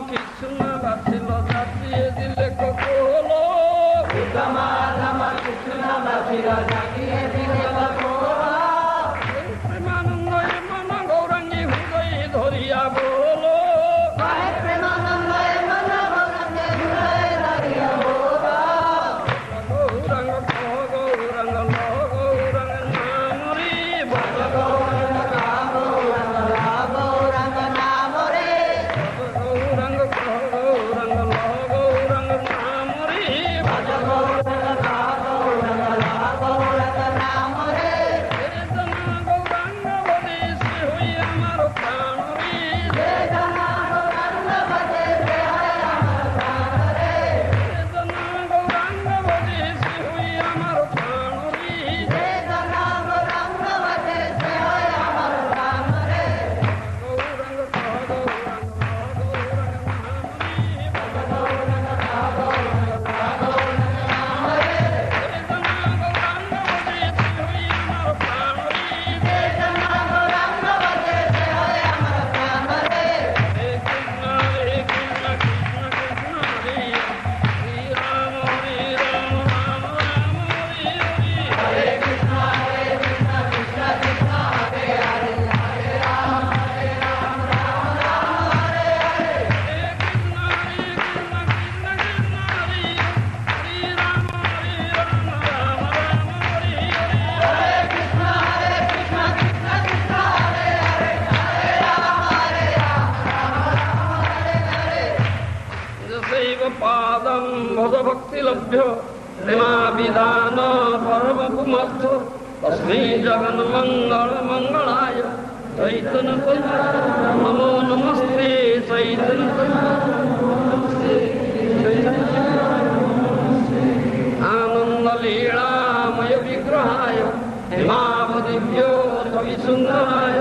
কৃষ্ণ বাছিল জাতিয়ে দিলে কখলো রাম কৃষ্ণ বাছিল জাতিয়ে দিলে কখলো প্রেমানন্দ মন গৌরাঙ্গী হৃদয় ধরিয়া বলো প্রেমানন্দ মন গৌরাঙ্গী হৃদয় ধরিয়া বলো গৌরাঙ্গ গৌরাঙ্গ গৌরাঙ্গ নাম রে গৌরাঙ্গ নাম গৌরাঙ্গ নাম রে গৌরাঙ্গ গৌরাঙ্গ গৌরাঙ্গ নাম রে গৌরাঙ্গ গৌরাঙ্গ নাম রে গৌরাঙ্গ বদে সে হই আমার প্রাণ রে গৌরাঙ্গ বদে সে হই আমার প্রাণ রে গৌরাঙ্গ বদে সে হই আমার প্রাণ রে গৌরাঙ্গ বদে সে হই আমার প্রাণ রে গৌরাঙ্গ पादं भक्ति लभ्य प्रेमा विधान परम पुमर्थ तस्मै जगन मंगल मंगलाय चैतन्य नमो नमस्ते चैतन्य आनंद लीलामय विग्रहाय हेमावदिव्यो कविसुंदराय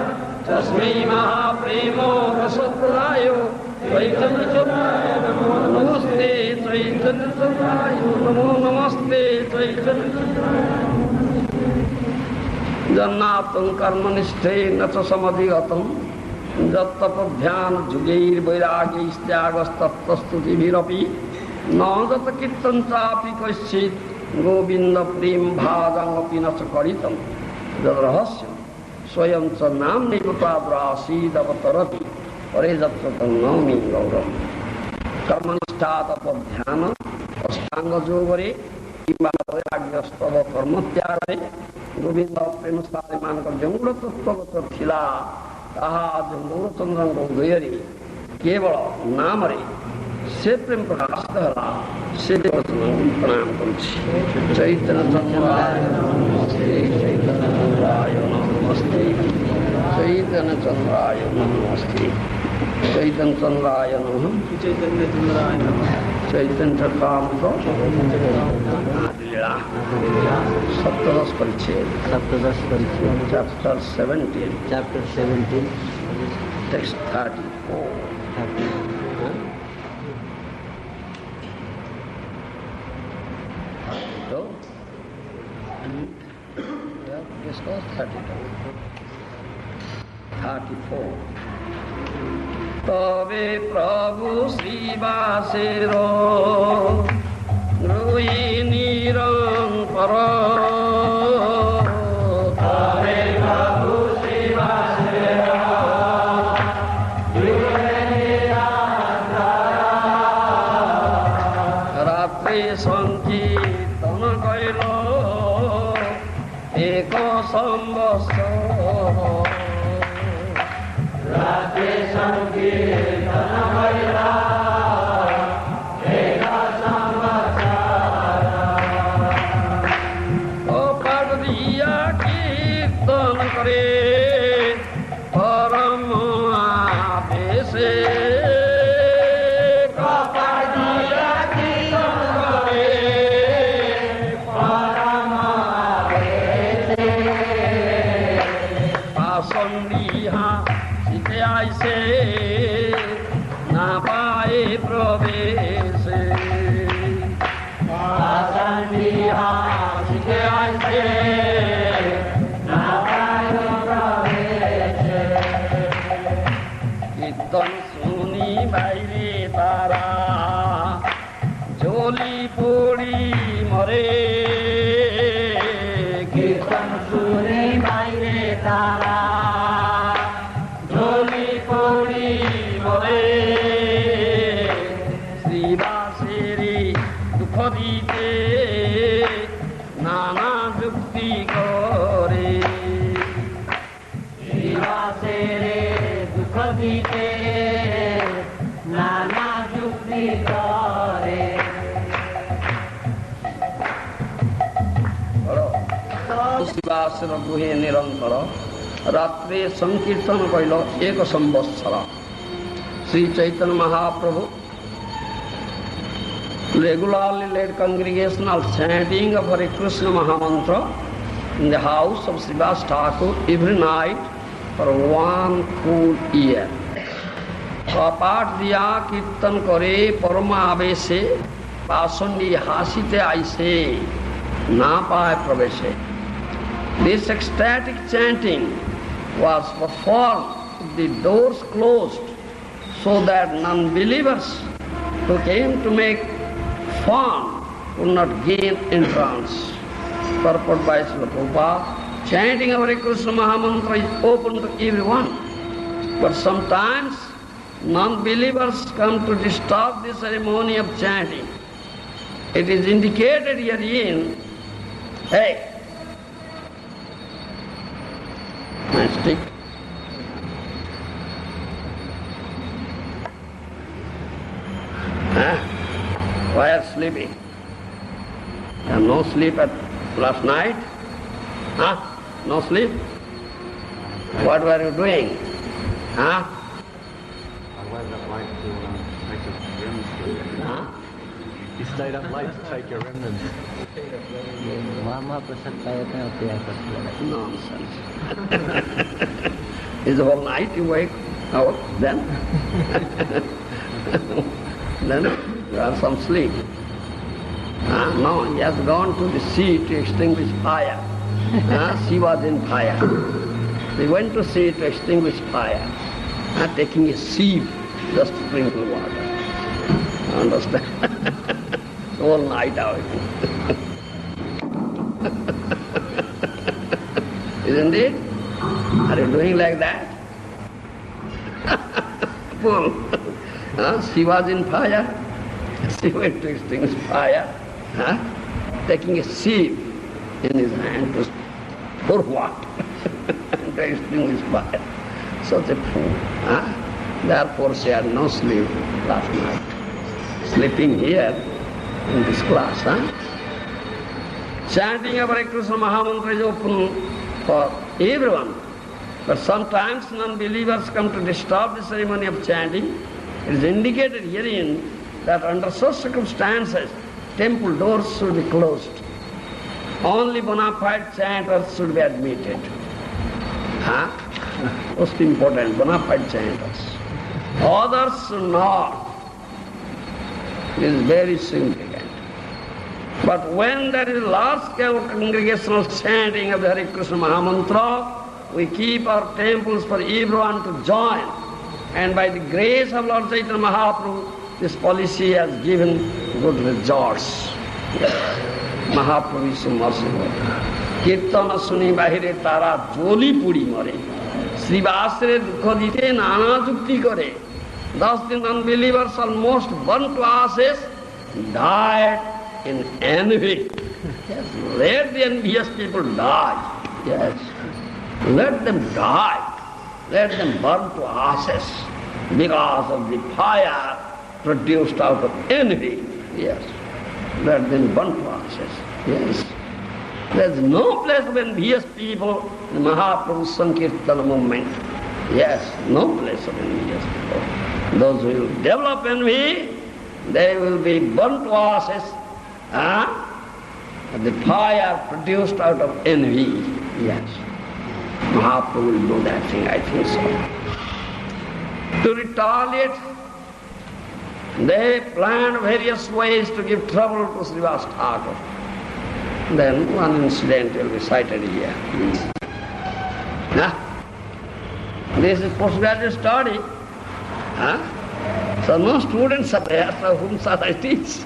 तस्मै महाप्रेमो रसप्रदाय चैतन्य नमस्ते चैतन्य नमो नमस्ते चैतन्य जन्नातं कर्मनिष्ठेन च समधिगतं जत्तपध्यान जुगैर्वैराग्यैस्त्यागस्तत्तस्तुतिभिरपि न जतकीर्तनं चापि कश्चित् गोविन्द प्रेम भागमपि न च करितं यद्रहस्यं स्वयं च नाम्नैव प्राद्रासीदवतरति परे जत्र नौमि गौरव कर्मनिष्ठा तपध्यान अष्टांग योगरे वैराग्यस्तव कर्म त्यागरे गोविंद प्रेम सारे मानक जंगल तत्वगत थिला ताहा जंगलचंद्र हृदय केवल नाम रे से प्रेम प्रकाशित हला से प्रणाम करुछि चैतन्य चंद्राय नमस्ते चैतन्य चंद्राय नमस्ते चैतन्य चंद्राय नमस्ते चैतन्य चंद्राय नमः चैतन्य चंद्राय नमः चैतन्य चक्रामृत लीला सप्तदश परिच्छेद चैप्टर 17 टेक्स्ट 34 34 तबे प्रभु श्रीवासेर रुई निरंतर तबे प्रभु श्रीवासेर रुई निरंतर रात्रि संकीर्तन कैल एक संवत्सर रात्रि संकीर्तन कैला एक संवत्सर कपाट दिया कीर्तन करे परम आवेशे कपाट दिया कीर्तन करे परम आवेशे पासन दिया ऐसे ना पाए प्रवेश ऐसे ना पाए प्रवेश कीर्तन सुनी बाहरे তারা ঝুলি পড়ি বলে শ্রীবাসের দুঃখ দিতে নানা যুক্তি করে শ্রীবাসের দুঃখ দিতে নানা যুক্তি করে শ্রীবাসের গৃহে নিরন্তর রাত্রে সংকীর্তন কইল 1 সম্বৎসর Shri Chaitanya Mahaprabhu regularly led congregational chanting of Hare Krishna Mahamantra in the house of Srivas Thakur every night for 1 full year. পাঠ দিয়া কীর্তন করে পরমা আবেশে পাষণ্ডী হাসিতে আইসে না পায় প্রবেশে This ecstatic chanting was performed with the doors closed so that non-believers who came to make fun could not gain entrance. Purport by Srila Prabhupada, chanting of Hare Krishna Mahamantra is open to everyone, but sometimes non-believers come to disturb the ceremony of chanting. It is indicated herein, hey, my stick. Why are sleeping? And no sleep at last night? Huh? No sleep? What were you doing? Huh? I went up late to take a remnants. Huh? You stayed up late to take your remnants. Nonsense. Is the whole night you wake out then? Then you have some sleep. No, he has gone to the sea to extinguish fire. She was in fire. He went to sea to extinguish fire, taking a sieve just to sprinkle water. Understand? All night out. Isn't it? Are you doing like that? Fool. She was in fire. She went to extinguish fire, taking a sieve in his hand to pour what? To extinguish fire. Such a fool. Therefore she had no sleep last night. Sleeping here in this class. Chanting of Hare Krishna Mahamantra is open for everyone. But sometimes non-believers come to disturb the ceremony of chanting. It is indicated herein that under such circumstances, temple doors should be closed. Only bona fide chanters should be admitted. Most important, bona fide chanters. Others should not. It is very significant. But when there is large-scale congregational chanting of the Hare Krishna Mahamantra, we keep our temples for everyone to join. And by the grace of Lord Chaitanya Mahaprabhu, this policy has given good results. Mahaprabhu is so merciful. Kirtana suni bahire tara joli puri more. Srivasre dukha dite nana jukti kore. Thus the non-believers almost burnt to ashes, died in envy. Yes, let the envious people die. Yes, let them die. Let them burn to ashes because of the fire produced out of envy. Yes, let them burn to ashes. Yes, there is no place of envious people in Mahaprabhu's Sankirtana movement. Yes, no place of envious people. Those who will develop envy, they will be burnt to ashes. The fire produced out of envy. Yes. Mahaprabhu will do that thing, I think so. To retaliate, they planned various ways to give trouble to Srivas Thakur. Then one incident will be cited here. This is postgraduate study. So no students are there, so whom shall I teach?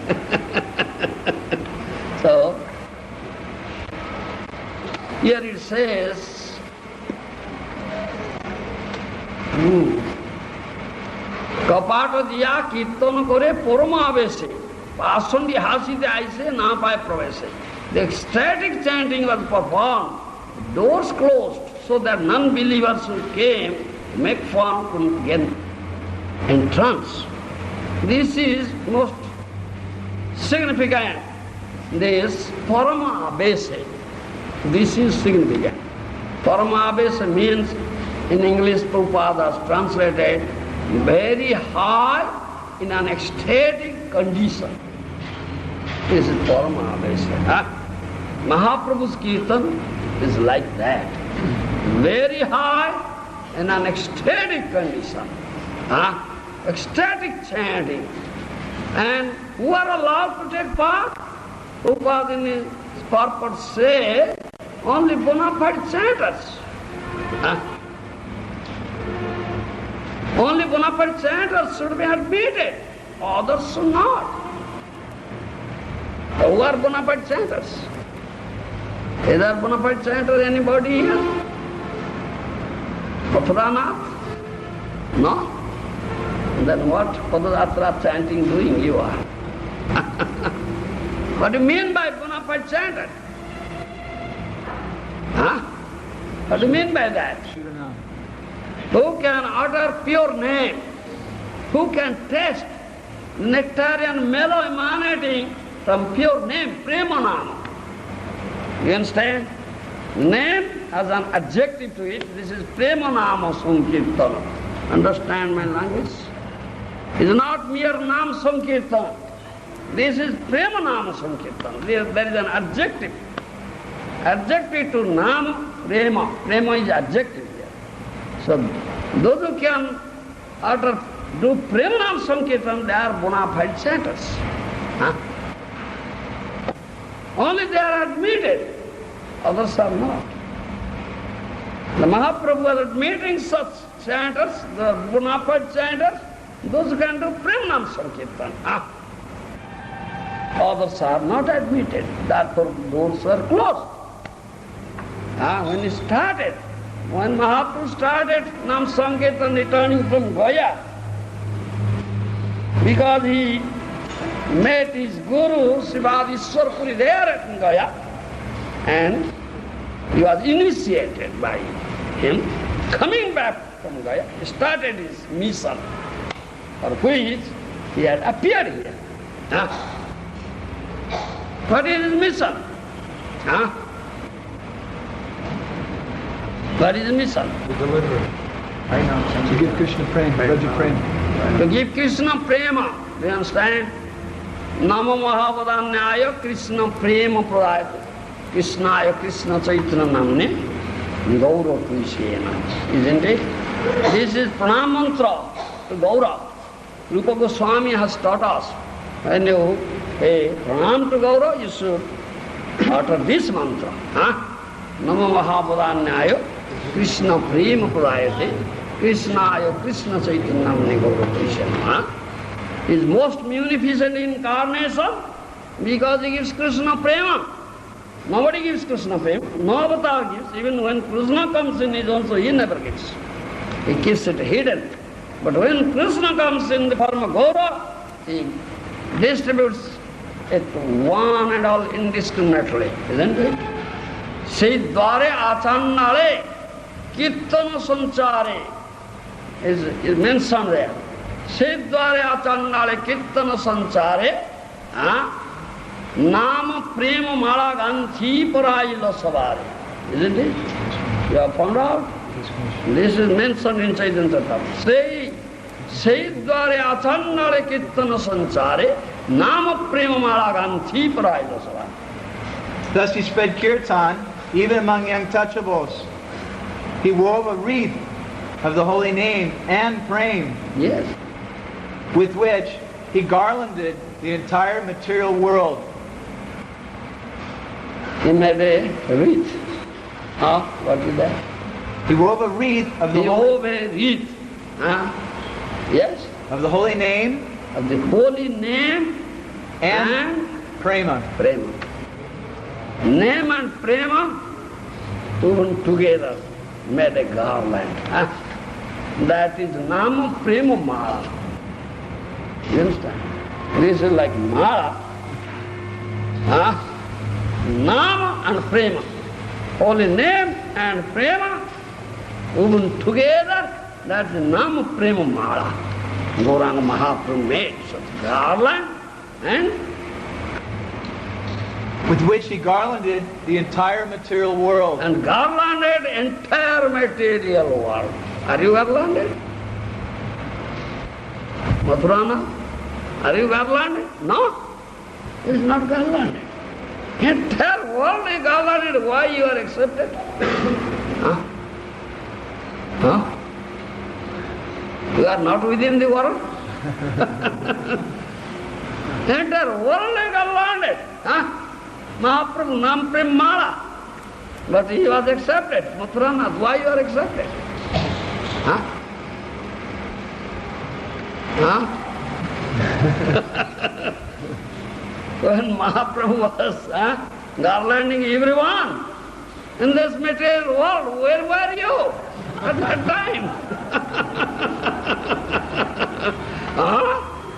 So, here it says, কপাট দিয়া কীর্তন করে পরম আবেশে আসন্দি হাসিতে আইসে না পায় প্রবেশে। The ecstatic chanting was performed, doors closed, so that non-believers who came to make fun couldn't gain entrance. This is most significant. This Parama Abese. This is significant. Parama Abese means, in English, Prabhupada has translated, very high in an ecstatic condition. This is Parama Abese. Mahaprabhu's Kirtan is like that. Very high in an ecstatic condition. Ecstatic chanting. And who are allowed to take part? Prabhupada in his purport say, only bona fide chanters. Only bona fide chanters should be admitted. Others should not. Who are bona fide chanters? Is there bona fide chanter anybody here? Patranath? No? Then what Padayatra chanting doing you are? What do you mean by bona fide chanter? What do you mean by that? Who can utter pure name? Who can taste nectarian mellow emanating from pure name, Prema Nama? You understand? Name has an adjective to it. This is Prema Nama Sankirtana. Understand my language? It's not mere Nam Sankirtana. This is Prema Nama Sankirtana. There is an adjective. Adjective to Nama, Prema. Prema is adjective here. So those who can do Prema Nama Sankirtana, they are bona fide chanters. Only they are admitted, others are not. The Mahaprabhu was admitting such chanters, the bona fide chanters, those who can do Prema Nama Sankirtan. Others are not admitted, therefore doors are closed. When Mahaprabhu started Nam Sankirtan returning from Goya, because he met his Guru, Srimad Ishwarpuri, there at Goya, and he was initiated by him. Coming back from Goya, he started his mission, for which he had appeared here. What is his mission? What is his mission? To deliver. To give Krishna prema, Raja prema. To give Krishna prema. Do you understand? Namo Mahabodhanyaya Krishna prema pradayate. Krishnaya Krishna Chaitanya namne Gaura Krishna. Isn't it? This is pranam mantra to Gaura. Rupa Goswami has taught us. When you pay pranam to Gaura, you should utter this mantra. Namo Mahabodhanyaya Krishna prema pradayate. Krishnaya Krishna Chaitanya namne Gaura Krishna. His most munificent incarnation, because he gives Krishna prema. Nobody gives Krishna prema. No avatar gives. Even when Krishna comes in his own, so he never gives. He keeps it hidden. But when Krishna comes in the form of Gaura, he distributes it to one and all indiscriminately, isn't it? Sei dware achannale kirtana sanchare is mentioned there. Siddhare acannale kirtana sanchare nama prema mala ganthi parayila savare. Isn't it? You have found out? This is mentioned in Chaitanya Charitamrita. Siddhare acannale kirtana sanchare nama prema mala ganthi parayila savare. Thus he spread kirtan even among young touchables. He wove a wreath of the holy name and prema. Yes. With which he garlanded the entire material world. He made a wreath. What is that? He wove a wreath of the Yes. Of the holy name. Of the holy name and prema. Prema. Name and prema together made a garland. That is Nama Prema Mala. You understand? This is like Mala. Nama and Prema. Holy name and Prema woven together, that's the Nama Prema Mala. Gauranga Mahaprabhu made such garland and with which he garlanded the entire material world. And garlanded entire material world. Are you garlanded? Mathurana? Are you garlanded? No. It is not garlanded. Entire world is garlanded. Why you are accepted? You are not within the world? Entire world is garlanded. Mahaprabhu Nam Prem Mala. But he was accepted. Mathuranath, why you are accepted? When Mahaprabhu was garlanding everyone in this material world, where were you at that time?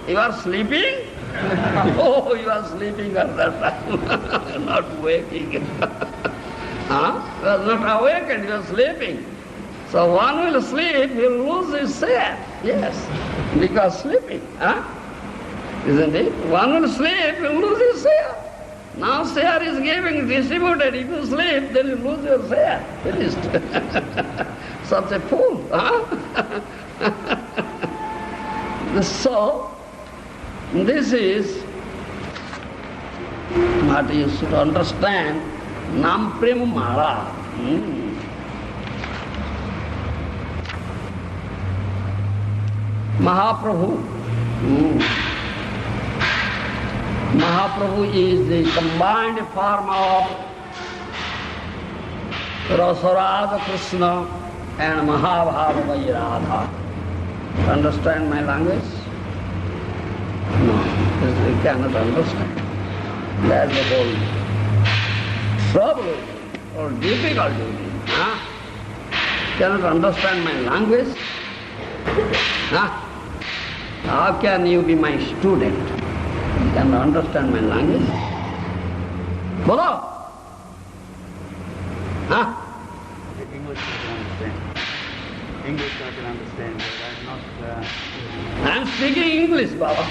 You are sleeping? Oh, you are sleeping at that time, not waking. You are not awakened, you are sleeping. So one will sleep, he will lose his share. Yes, because sleeping. Isn't it? One will sleep, he will lose his share. Now share is giving, distributed. If you sleep, then you lose your share. Finished. Such a fool. So, this is what you should understand, Nam Prema Mala. Mahaprabhu. Mahaprabhu is the combined form of Rasarada Krishna and Mahabhava Radha. Understand my language? No, you cannot understand. That's the whole trouble or difficulty. Cannot understand my language? How can you be my student? You cannot understand my language? Bolo! English I can understand. English I can understand, but I'm not... I'm speaking English, Baba.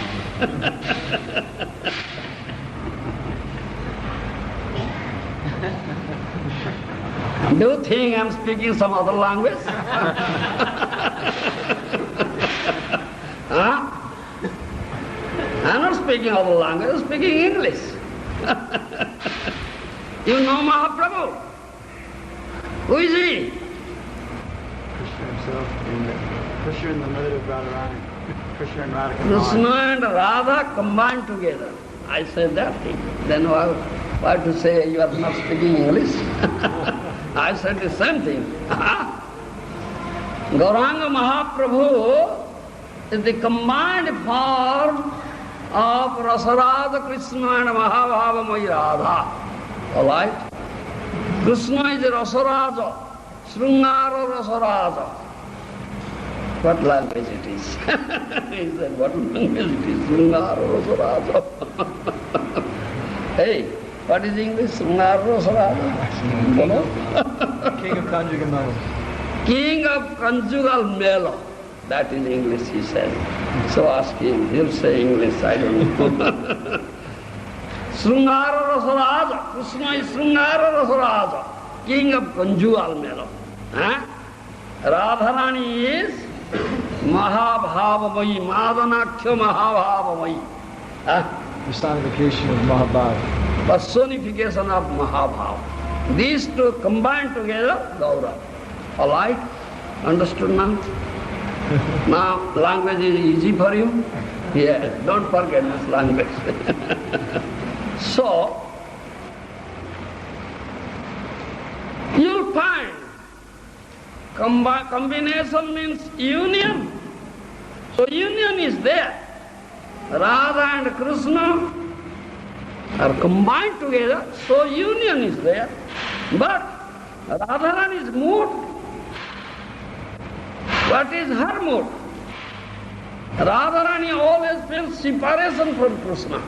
Do you think I'm speaking some other language? I'm not speaking other language, I'm speaking English. You know Mahaprabhu? Who is he? Krishna himself, Krishna and the mother of Radharani. Krishna and Radha Krishna and Radha combined together. I said that thing. Then why to say you are not speaking English? I said the same thing. Gauranga Mahaprabhu is the combined form of Rasarada Krishna and Mahabhava Radha. Alright? Krishna is Rasarada, Sringara Rasarada. What language it is? He said, what language it is? Sringara Rasarada. Hey, what is English? Sringara Rasarada? King of conjugal mellow. King of conjugal mellow. That is English, he said. So ask him, he'll say English, I don't know. Sringara Rasaraja. Krishna is Sringara Rasaraja, king of conjugal mellow. Radharani is Mahabhavamayi, Madanakhya Mahabhavamayi. Personification of Mahabhava. Personification of Mahabhava. These two combined together, Gaura. Alright? Understood now? Now, language is easy for you? Yes, don't forget this language. So, you'll find combination means union. So union is there. Radha and Krishna are combined together, so union is there. But Radharani is moved What is her mood? Radharani always feels separation from Krishna.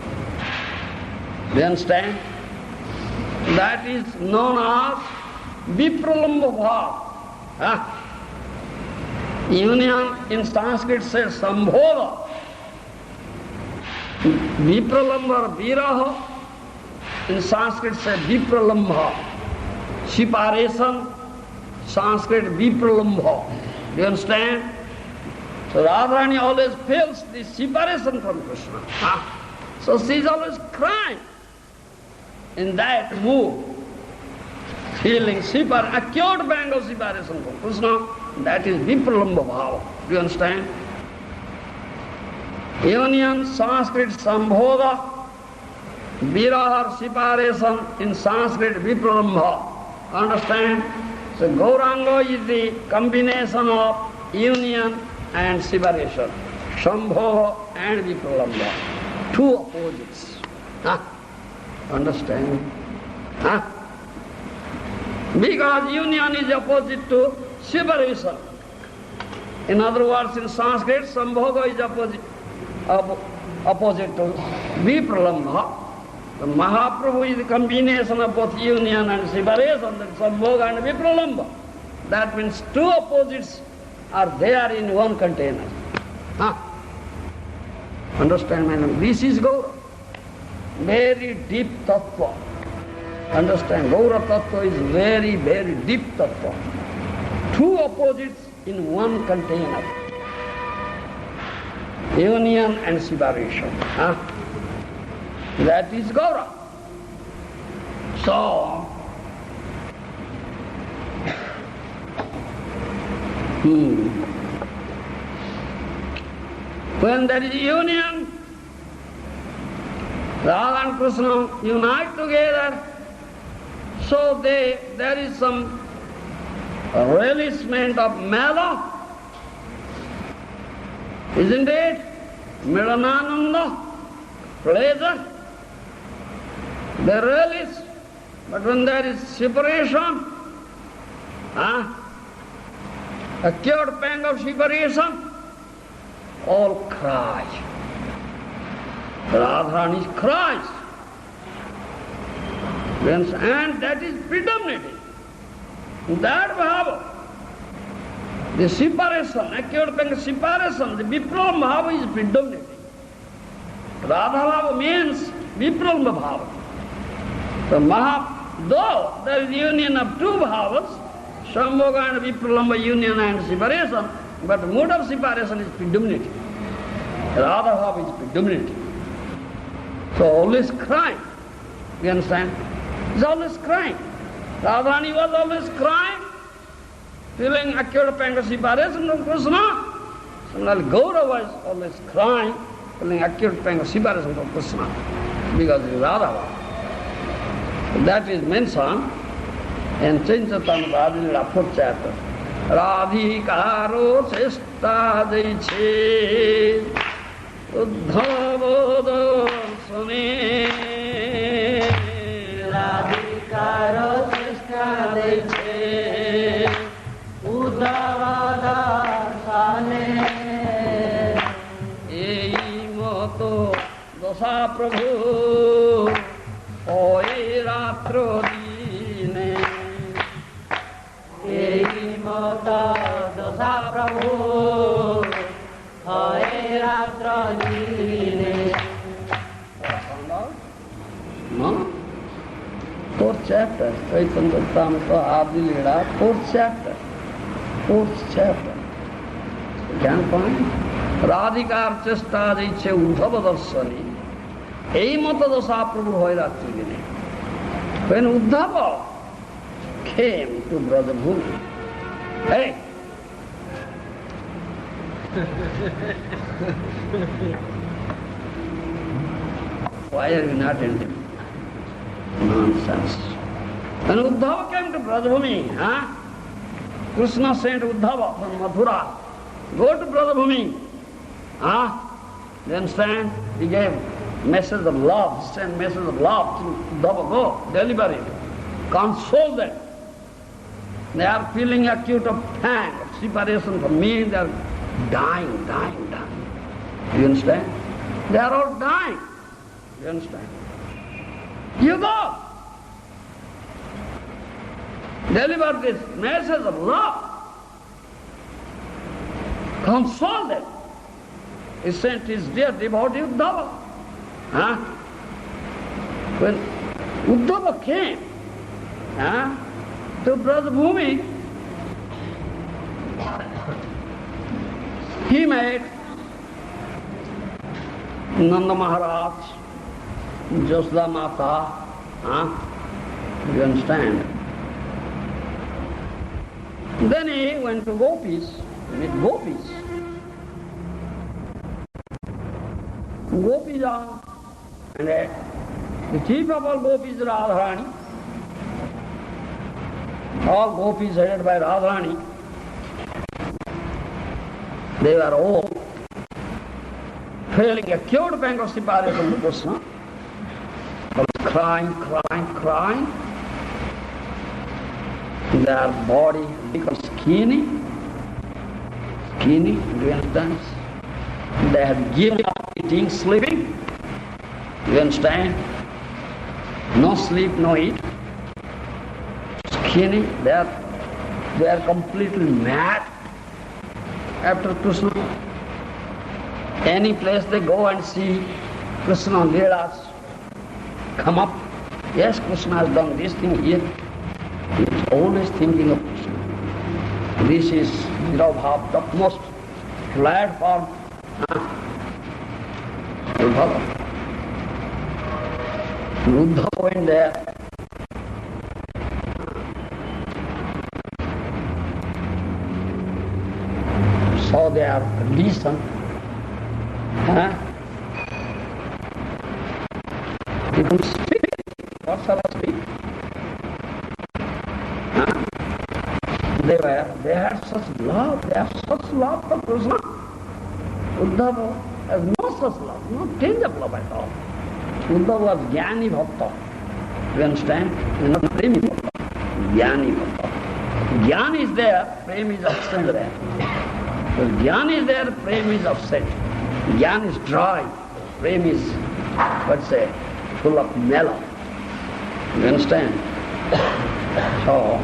Do you understand? That is known as Vipralamba Bhava. Union in Sanskrit says Sambhoga. Vipralamba or Viraha in Sanskrit says Vipralamba. Separation, Sanskrit Vipralamba. Do you understand? So Radharani always feels the separation from Krishna. So she is always crying in that mood, feeling acute bang of separation from Krishna. That is Vipralamba Bhava. Do you understand? Union, Sanskrit Sambhoga, Viraha, separation in Sanskrit Vipralamba. Understand? So Gauranga is the combination of union and separation. Sambhoga and Vipralamba. Two opposites. Understand? Because union is opposite to separation. In other words, in Sanskrit, Sambhoga is opposite to Vipralamba. The Mahaprabhu is the combination of both union and separation, that Sambhoga and Vipralamba. That means two opposites are there in one container. Understand, madam? This is Gaura. Very deep tattva. Understand, Gaura tattva is very, very deep tattva. Two opposites in one container. Union and separation. That is Gaura. So, when there is union, Radha and Krishna unite together, so there is some relishment of mela, isn't it? Milanananda, pleasure. They relish, but when there is separation, acute pang of separation, all cry. Radharani cries. And that is predominating. That bhava, the separation, acute pang of separation, the Vipralamba bhava is predominating. Radha bhava means Vipralamba bhava. So though there is union of two bhavas, Sambhoga and Vipralamba union and separation, but the mood of separation is predominating. Radha bhava is predominating. So always crying. You understand? He's always crying. Radharani was always crying, feeling acute pang of separation from Krishna. Similarly, Gaura was always crying, feeling acute pang of separation from Krishna, because he is Radha bhava. That is mentioned in Chaitanya Radhilila 4th chapter. Radhikaro chesta daiche uddhava darsane. Radhikaro chesta daiche uddhava darsane. Ei moto dosa prabhu oye ratro dine. Ei mota dosa prabhu oye ratro dine. No? 4th chapter, Chaitanya Radhilila, 4th chapter. 4th chapter. You can find Radhikar chesta daiche uddhava darsani. Ei mata dosa prabhu hoy ratri dine. When Uddhava came to Brother Bhumi, hey! Why are you not entering? Nonsense. When Uddhava came to Brother Bhumi, Krishna sent Uddhava from Mathura, go to Brother Bhumi. You understand? He gave message of love, send message of love to Uddhava, go, deliver it, console them. They are feeling acute of pang, of separation from me, they are dying. You understand? They are all dying. You understand? You go. Deliver this message of love. Console them. He sent his dear devotee Uddhava. When Uddhava came to Brajabhumi, he met Nanda Maharaj, Jashoda Mata. You understand? Then he went to Gopis, met Gopis. Gopis are, and the chief of all Gopis is Radharani. All Gopis headed by Radharani. They were all feeling acute pang of separation from Krishna. Crying. Their body becomes skinny. Do you understand? They have given up eating, sleeping. You understand? No sleep, no eat. Skinny. They are completely mad after Krishna. Any place they go and see Krishna Leelas come up. Yes, Krishna has done this thing here. He is always thinking of Krishna. This is Virabhav, the most platform. Uddhava went there. Saw their condition. He couldn't speak. What shall I speak? They had such love, for Krishna. Uddhava has no such love, no tinge of love at all. Uddhava was Jnani Bhakta. You understand? He is not Premi Bhakta. Jnani Bhakta. Jnana is there, Prem is absent there. So Jnana is there, Prem is absent. Jnana is dry, Prem is, full of mellow. You understand? So,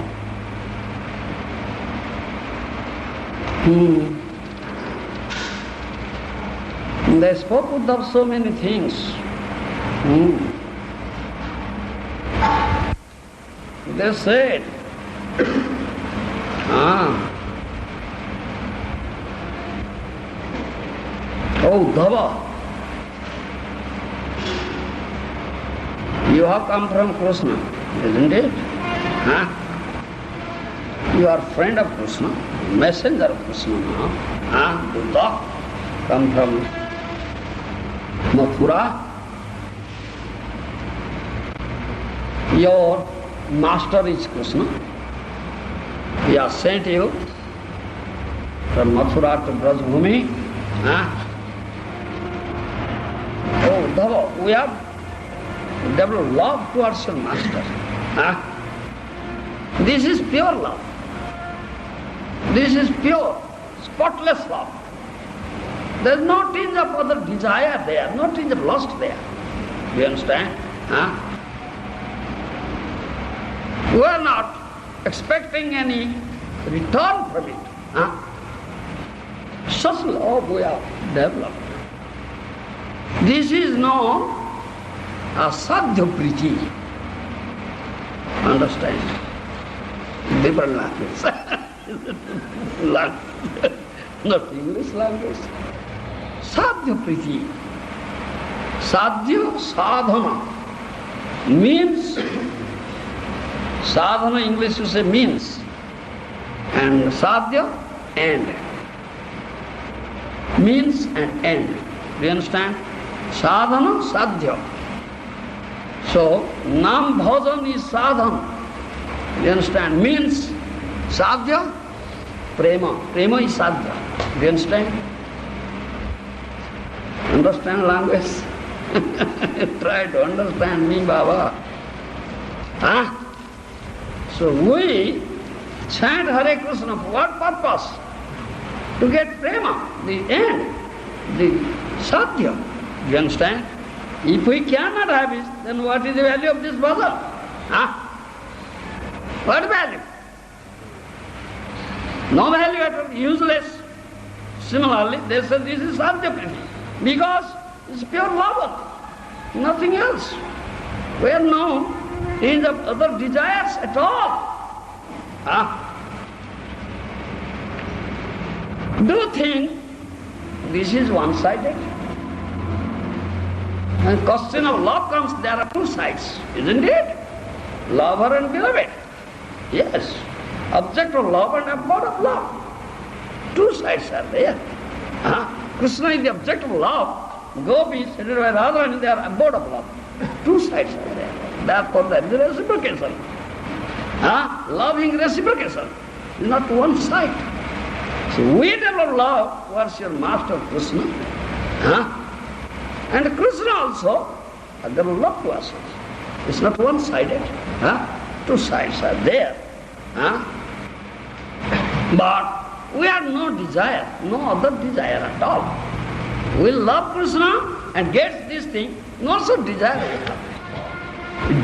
they spoke Uddhava so many things. They said, oh Uddhava, you have come from Krishna, isn't it? You are friend of Krishna, messenger of Krishna now. Buddha, come from Mathura. Your master is Krishna. He has sent you from Mathura to Brajabhumi. Oh, Uddhava, we have developed love towards your master. This is pure love. This is pure, spotless love. There is no tinge of other desire there, no tinge of lust there. You understand? We are not expecting any return from it. Such love we have developed. This is known as Sadhya Priti. Understand? Different language. Not English language. Sadhya Priti. Sadhya, sadhana. Means, sadhana English you say means. And sadhya, end. Means and end. Do you understand? Sadhana, sadhya. So, nam bhajan is sadhana. Do you understand? Means sadhya, prema. Prema is sadhya. Do you understand? Understand language? Try to understand me, Baba. So we chant Hare Krishna for what purpose? to get prema, the end, the sadhya. You understand? If we cannot have it, then what is the value of this bhajan? Huh? What value? No value at all, useless. Similarly, they said this is sadhya priti, because it's pure love, nothing else. We have no range of other desires at all. Huh? Do you think this is one-sided? When question of love comes, there are two sides, isn't it? Lover and beloved. Yes. Object of love and abode of love. Two sides are there. Krishna is the object of love. Gopis, headed by Radharani, they are abode of love. Two sides are there. Therefore there is reciprocation. Loving reciprocation is not one side. So we develop love towards your master Krishna. And Krishna also develop love to us. It's not one-sided. Two sides are there. But we have no desire, no other desire at all. We love Krishna and get this thing, not so desire we have.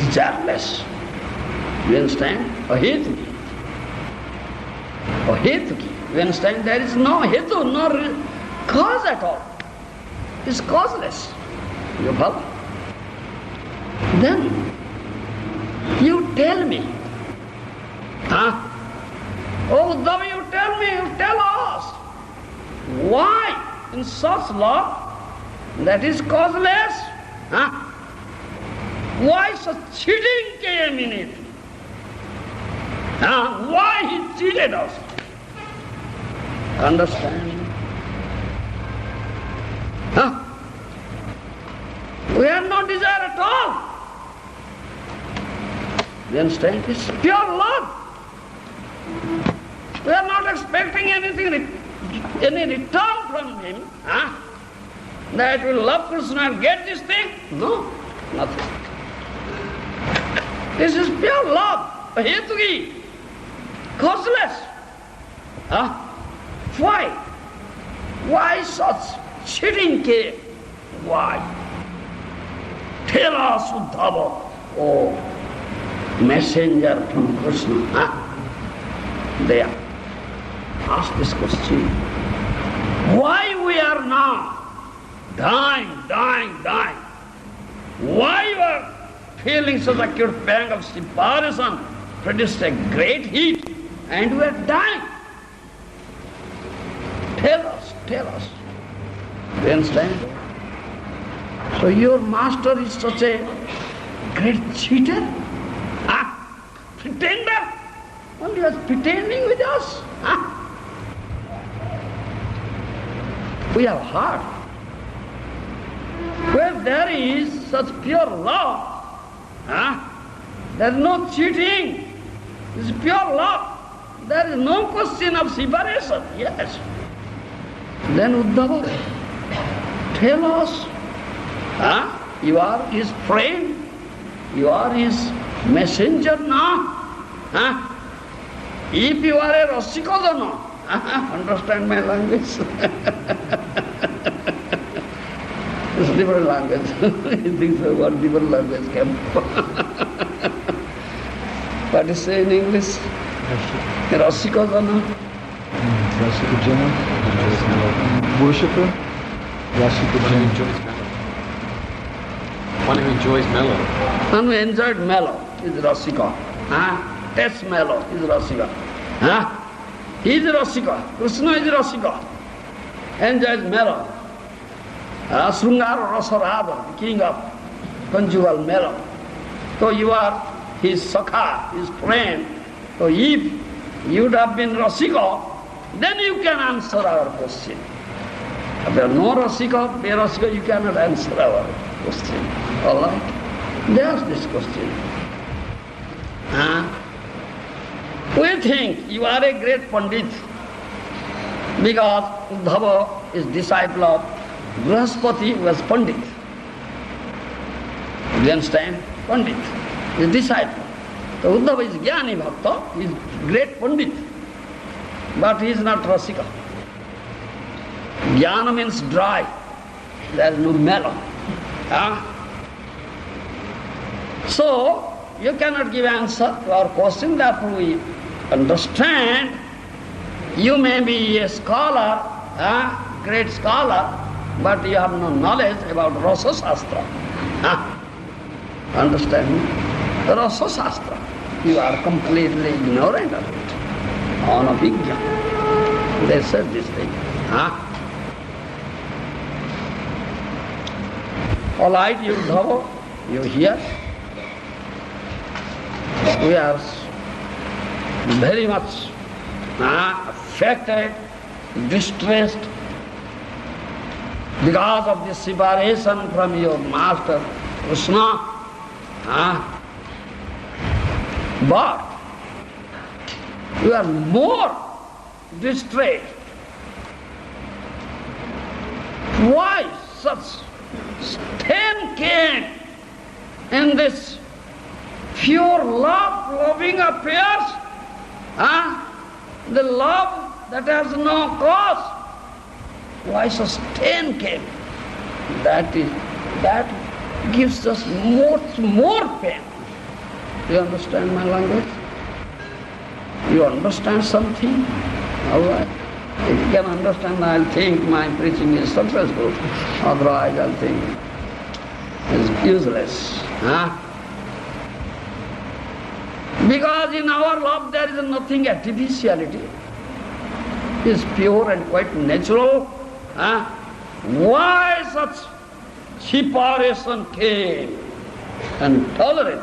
Desireless. You understand? Ahetuki. Ahetuki. You understand? There is no hetu, no cause at all. It's causeless. You follow? Then you tell me. Oh, though you tell me, you tell us. Why in such love that is causeless? Why such cheating came in it? Why he cheated us? Understand? We have no desire at all. You understand? It's pure love. We are not expecting anything, any return from him. That we love Krishna and get this thing? No, nothing. This is pure love. Ahetuki. Causeless. Why? Why such cheating came? Why? Tell us, Uddhava, oh messenger from Krishna. They ask this question. Why we are now dying? Why you are feeling such acute pang of separation, produced a great heat, and we are dying? Tell us. Do you understand? So your master is such a great cheater? Pretender? Only was pretending with us? We have heard. Where there is such pure love, there is no cheating. It's pure love. There is no question of separation. Yes. Then Uddhava, tell us, you are his friend, you are his messenger now. If you are a Rasikodana, understand my language? It's different language. You think so, what different language came from? What is say in English? Rasikodana. Rasikojana. Worshipper. Rasikojana. One who enjoys mellow. One who enjoyed mellow is Rasika. Taste mellow is Rasika. He is Rasika. Krishna is Rasika. Enjoys mellow. Srungara Rasarada, the king of conjugal mellow. So you are his sakha, his friend. So if you would have been Rasika, then you can answer our question. If there are no Rasika, be Rasika, you cannot answer our question. All right? They ask this question. We think you are a great Pandit because Uddhava is disciple of Brahaspati, who was Pandit. You understand? Pandit is disciple. So Uddhava is Jnani Bhakta, he is great Pandit. But he is not Rasika. Jnana means dry. There is no melon. So, you cannot give answer to our question, therefore we understand. You may be a scholar, great scholar, but you have no knowledge about Rasa Shastra. Understand me? Rasa Shastra. You are completely ignorant of it. Anavijna. They said this thing. All right, you Dhava, you hear? We are very much affected, distressed because of this separation from your master, Krishna. But you are more distressed. Why such stain came in this pure love, loving affairs? The love that has no cause. Why such stain came? That gives us more pain. Do you understand my language? You understand something? All right. If you can understand, I'll think my preaching is successful. Otherwise, I'll think it's useless. Because in our love there is nothing artificiality. It's pure and quite natural. Why such separation came and tolerate?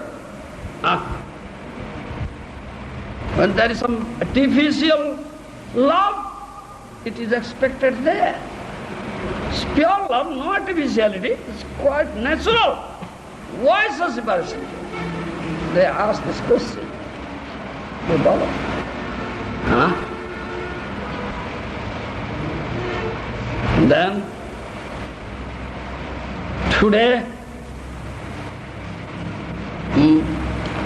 When there is some artificial love, it is expected there. It's pure love, no artificiality. It's quite natural. Why such separation? They ask this question to Baba. Then, today,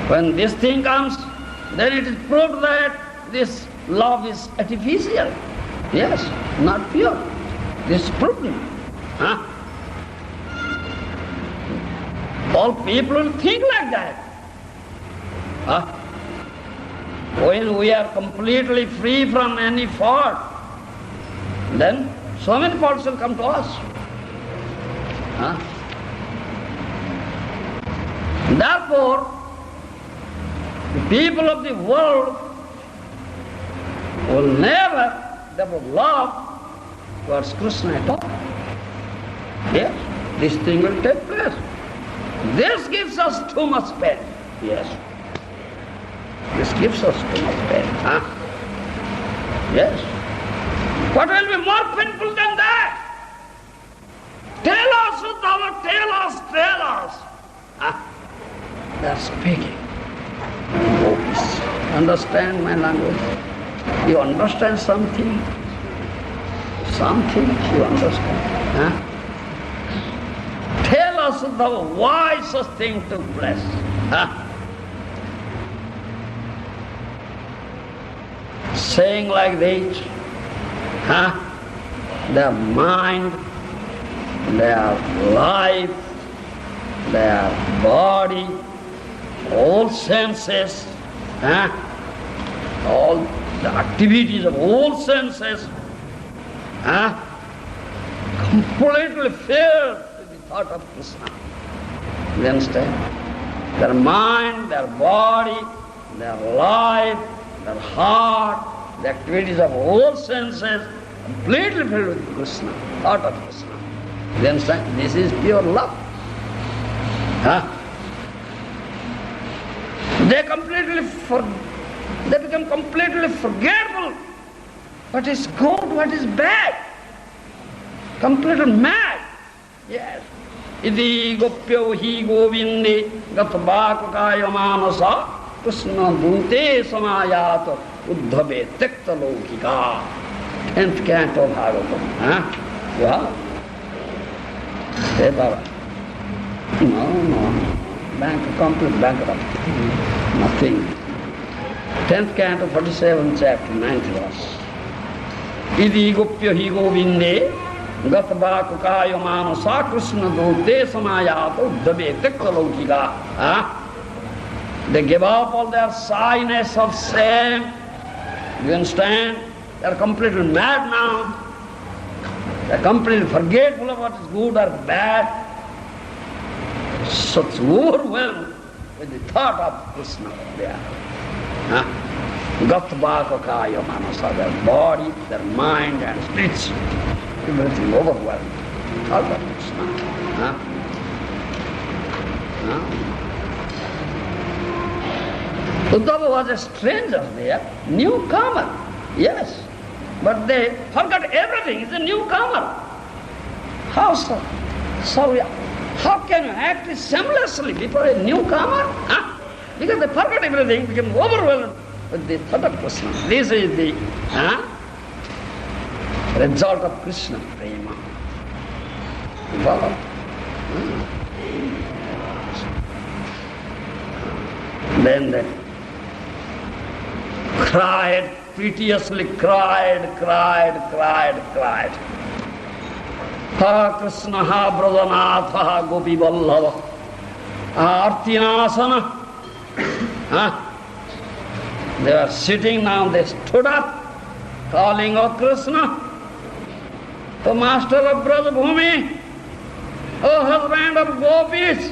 when this thing comes, then it is proved that this love is artificial. Yes, not pure. This is proven. All people will think like that. When we are completely free from any fault, then so many faults will come to us. Therefore, the people of the world will never develop love towards Krishna at all. Yes, this thing will take place. This gives us too much pain. Yes. This gives us too much pain. Yes. What will be more painful than that? Tell us, Uddhava, tell us. They are speaking. Gopis, understand my language? You understand something? Something you understand. Tell us, Uddhava, why such thing took place? Saying like this, their mind, their life, their body, all senses, all the activities of all senses, completely filled with the thought of Krishna. You understand? Their mind, their body, their life, their heart, the activities of all senses, completely filled with Krishna, thought of Krishna. You understand? This is pure love. They become completely forgetful what is good, what is bad. Completely mad. Yes. Iti gopyo hi govinde gatbhakakaya manasa Krishna dute samayato uddhave tekta lokika. 10th canto Bhagavatam. Wow. Hey Baba. No. Complete bankrupt. Nothing. 10th canto, 47th chapter, 9th verse. Idi gopya hi govinde gatva kukaya manasa krishna dute samayato dabe tekkalautika. They give up all their shyness of shame. You understand? They are completely mad now. They are completely forgetful of what is good or bad. Such overwhelmed with the thought of Krishna they are. Gatva kakaya manasa, their body, their mind and speech, everything overwhelmed. Thought of Krishna. Uddhava was a stranger there, newcomer, yes. But they forgot everything, he's a newcomer. How so? How can you act shamelessly before a newcomer? Because they forgot everything, became overwhelmed with the thought of Krishna. This is the result of Krishna Prema. Wow. Then they cried, piteously cried. Ha Krishna, ha Brajanath, ha Gopi Vallabha, ha Artinasana. They were sitting now, they stood up, calling, O Krishna, O Master of Brajabhumi, O husband of gopis,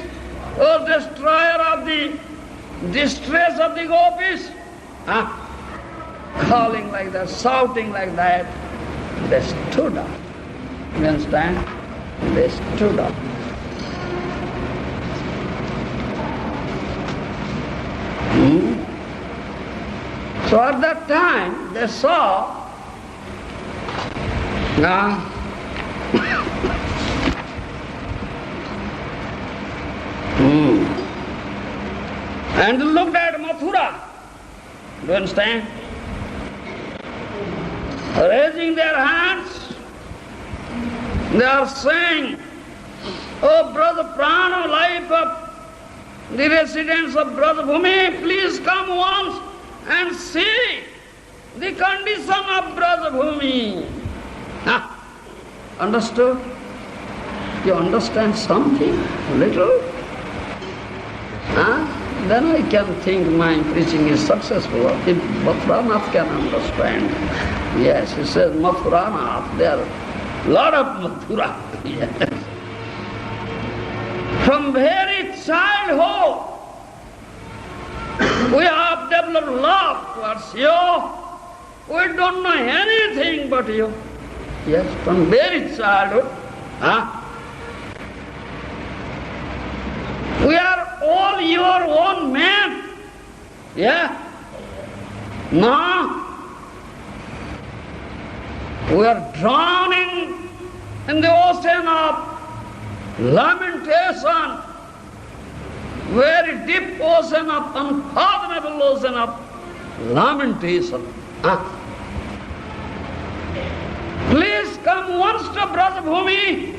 O destroyer of the distress of the gopis. Calling like that, shouting like that. They stood up. You understand? They stood up. So at that time they saw and looked at Mathura. Do you understand? Raising their hands, they are saying, "Oh brother Prana, life of the residents of Brajabhumi, please come once and see the condition of Brajabhumi." Understood? You understand something? Little? Then I can think my preaching is successful. If Mathuranath can understand. Yes, he says Mathuranath, there are a lot of Mathura. Yes. From very childhood, we have developed love towards you. We don't know anything but you. Yes, from very childhood. We are all your own men. Yeah? Now, we are drowning in the ocean of lamentation, very deep ocean of unfathomable ocean of lamentation. Please come once to Brajabhumi.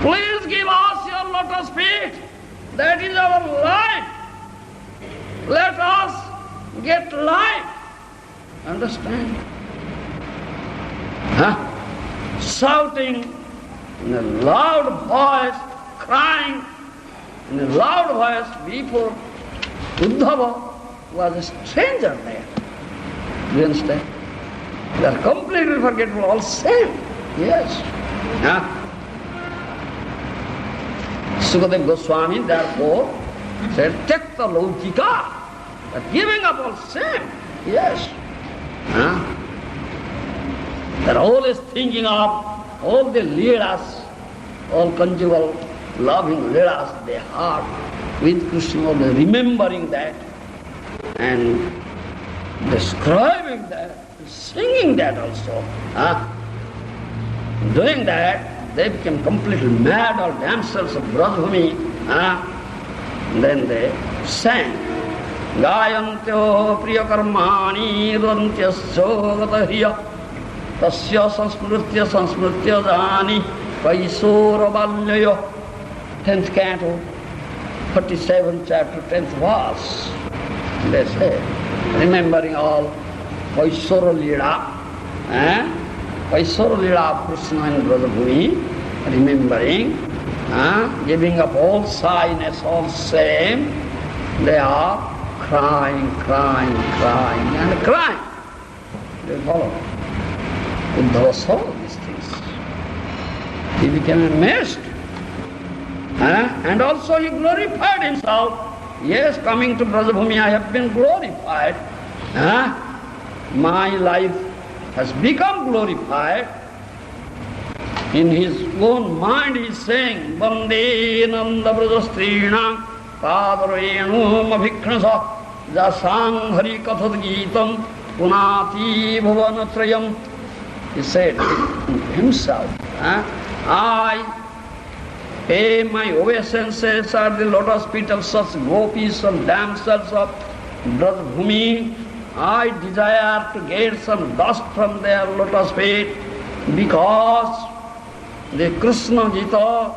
Please give us your lotus feet. That is our life. Let us get life. Understand? Shouting in a loud voice, crying in a loud voice before Uddhava was a stranger there. Do you understand? They are completely forgetful, all same. Yes. Sukadeva Goswami therefore said, Tekta Laukika, that giving up all same. Yes. They are always thinking of all the leelas, all conjugal, loving leelas they have with Krishna, always remembering that and describing that, singing that also. Doing that, they became completely mad, all damsels of Brajabhumi. Then they sang, Gayantyo priyakarmani rantyasya gatahriya tasya sansmritya jani kaisora balyayo. 10th canto, 47th chapter, 10th verse. They say, remembering all Kaishara Lila, Kaishara Lila of Krishna in Brajabhumi, remembering, giving up all shyness, all shame, they are crying, crying, crying, and crying. They follow. Uddhava saw these things. He became amazed. And also he glorified himself. Yes, coming to Brajabhumi, I have been glorified. My life has become glorified. In his own mind he is saying, Vande Nanda Brajastrina Padarenu Mabhiknasa Jasang Hari Kathad Geetam Punati Bhuvanatrayam. He said himself, I pay my obeisances at the lotus feet of such gopis and damsels of Brajabhumi. I desire to get some dust from their lotus feet because the Krishna Gita,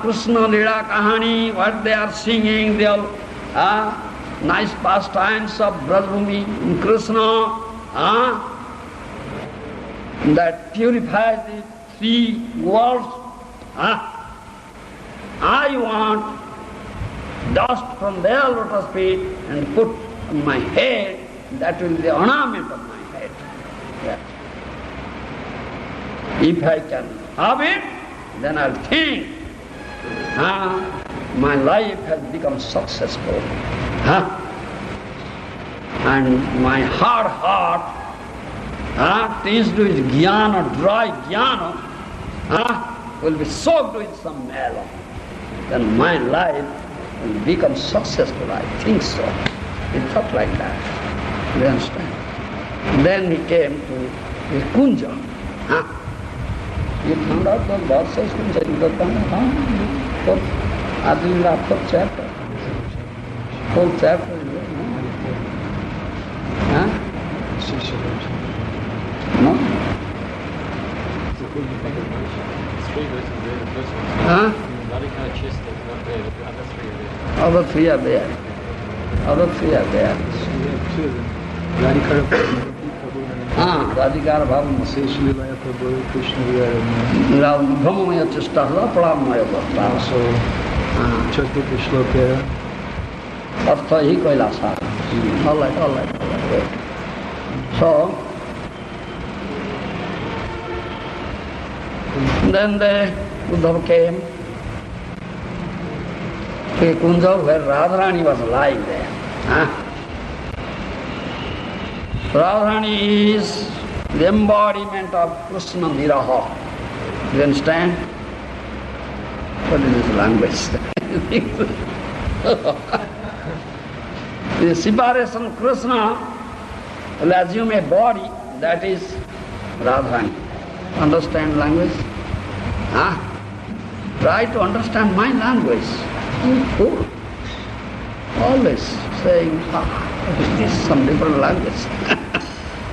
Krishna Lila Kahani, what they are singing, they are nice pastimes of Brajabhumi and Krishna, that purifies the three worlds. I want dust from their lotus feet and put on my head. That will be the ornament of my head. Yeah. If I can have it, then I'll think, my life has become successful. And my hard heart, tinged with jnana, dry jnana, will be soaked with some melon. Then my life will become successful. I think so. He thought like that. You understand? Then he came to the Kunja. You found out those verses from Chaitanya? Fourth chapter. Fourth chapter is there, no? No? Other three are there. Other three are there. Radhikara Bhavam. Seshalilaya Prabhu, Krishna Vira. Brahmamaya Chistahla, Pramaya Bhatta. Also, Chaturthi Shloka. Artha hi Kailasa. All right. So, then the Uddhava came to a Kunja where Radharani was lying there. Radharani is the embodiment of Krishna Viraha. You understand? What is this language? The separation of Krishna will assume a body, that is Radharani. Understand language? Try to understand my language. You fool. Always saying, this is some different language.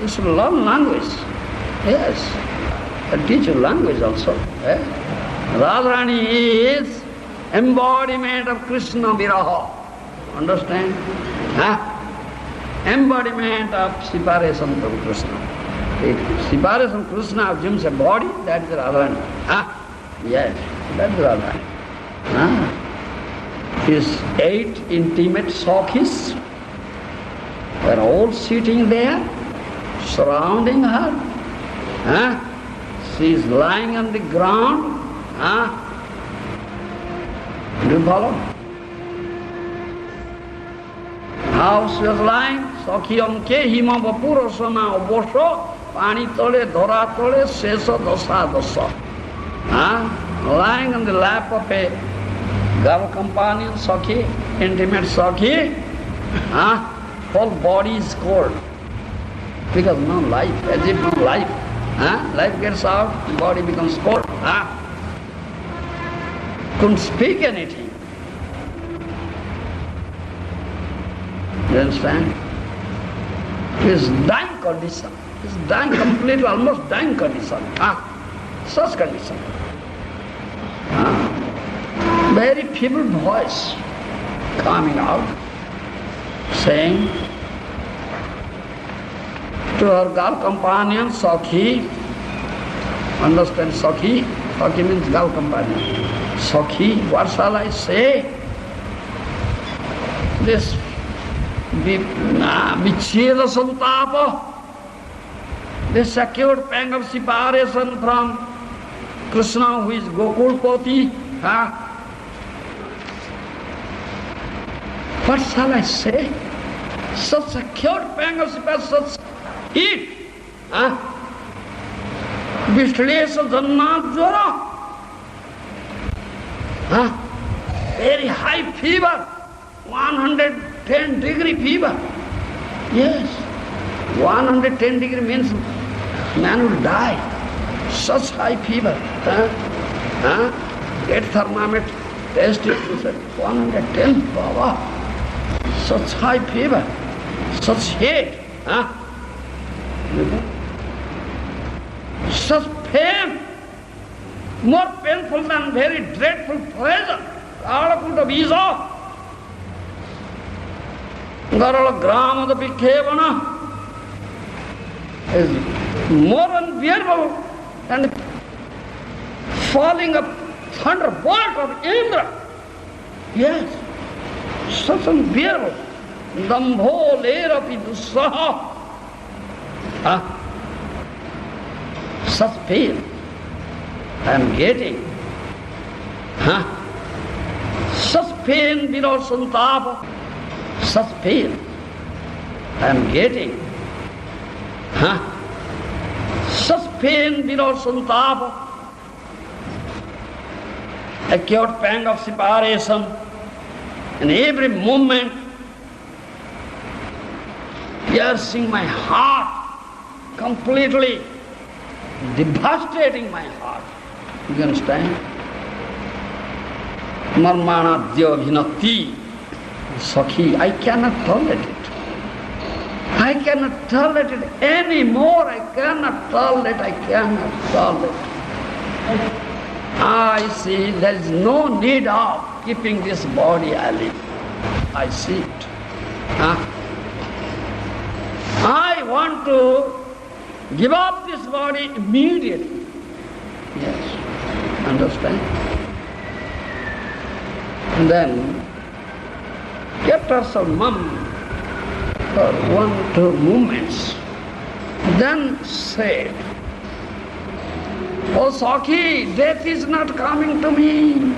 You should learn language. Yes. I teach you language also. Radharani is embodiment of Krishna Viraha. Understand? Embodiment of separation from Krishna. If separation from Krishna assumes a body, that is Radharani. Yes, that is Radharani. His 8 intimate Sakhis were all sitting there, surrounding her. She is lying on the ground. Do you follow? How she was lying? Sakhiyam ke hima vapurasana obosho pani tole dhara tole sesa dasa dasa. Lying on the lap of a girl companion, Sakhi, intimate Sakhi, whole body is cold. Because no life, as if no life. Life gets out, body becomes cold. Couldn't speak anything. You understand? His dying condition. His dying completely, almost dying condition. Such condition. Very feeble voice coming out, saying, to her girl companion, Sakhi. Understand Sakhi? Sakhi means girl companion. Sakhi, what shall I say? This Vicheda Santapa, this secured pang of separation from Krishna, who is Gokulpati. What shall I say? Such secured pang of separation, such heat. Vishlesa Jannajvara. Very high fever, 110-degree fever. Yes, 110 degree means man will die. Such high fever. Get thermometer, test it, he said, 110, Baba. Such high fever, such heat. Such pain, more painful than very dreadful pleasure. Kalakuta Visa. Garala Gramada Vikevana is more unbearable than falling a thunderbolt of Indra. Yes, such unbearable. Dambho lerapi dusaha. Such pain I am getting. Such pain below Santapa. Such pain I am getting. Such pain below Santapa. Acute pang of separation. In every moment, piercing my heart, completely devastating my heart. You understand? Marmanadya Vinati. Sakhi, I cannot tolerate it. I cannot tolerate it anymore. I cannot tolerate it. I see there is no need of keeping this body alive. I see it. I want to give up this body immediately. Yes, understand? And then kept herself mum for 1-2 moments. Then said, "Oh Sakhi, death is not coming to me.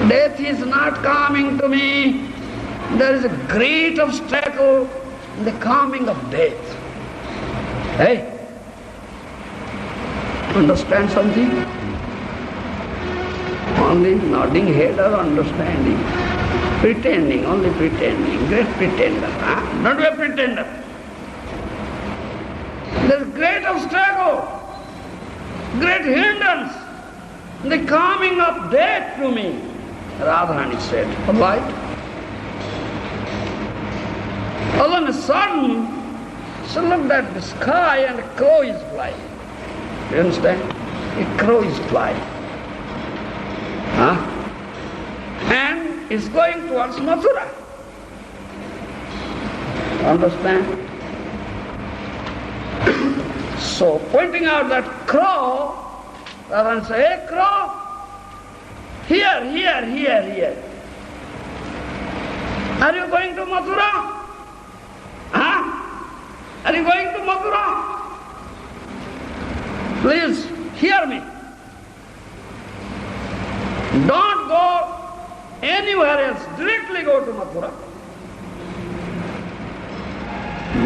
Death is not coming to me. There is a great obstacle in the coming of death." Hey, understand something? Only nodding head or understanding? Pretending, only pretending. Great pretender. Not a pretender. There is great obstacle, great hindrance in the coming of death to me. Radharani said, all right. All of a sudden, she looked at the sky and a crow is flying. You understand? A crow is flying. And it's going towards Mathura. Understand? So, pointing out that crow, Radharani said, "Hey crow, here. Are you going to Mathura? Are you going to Mathura? Please hear me. Don't go anywhere else. Directly go to Mathura.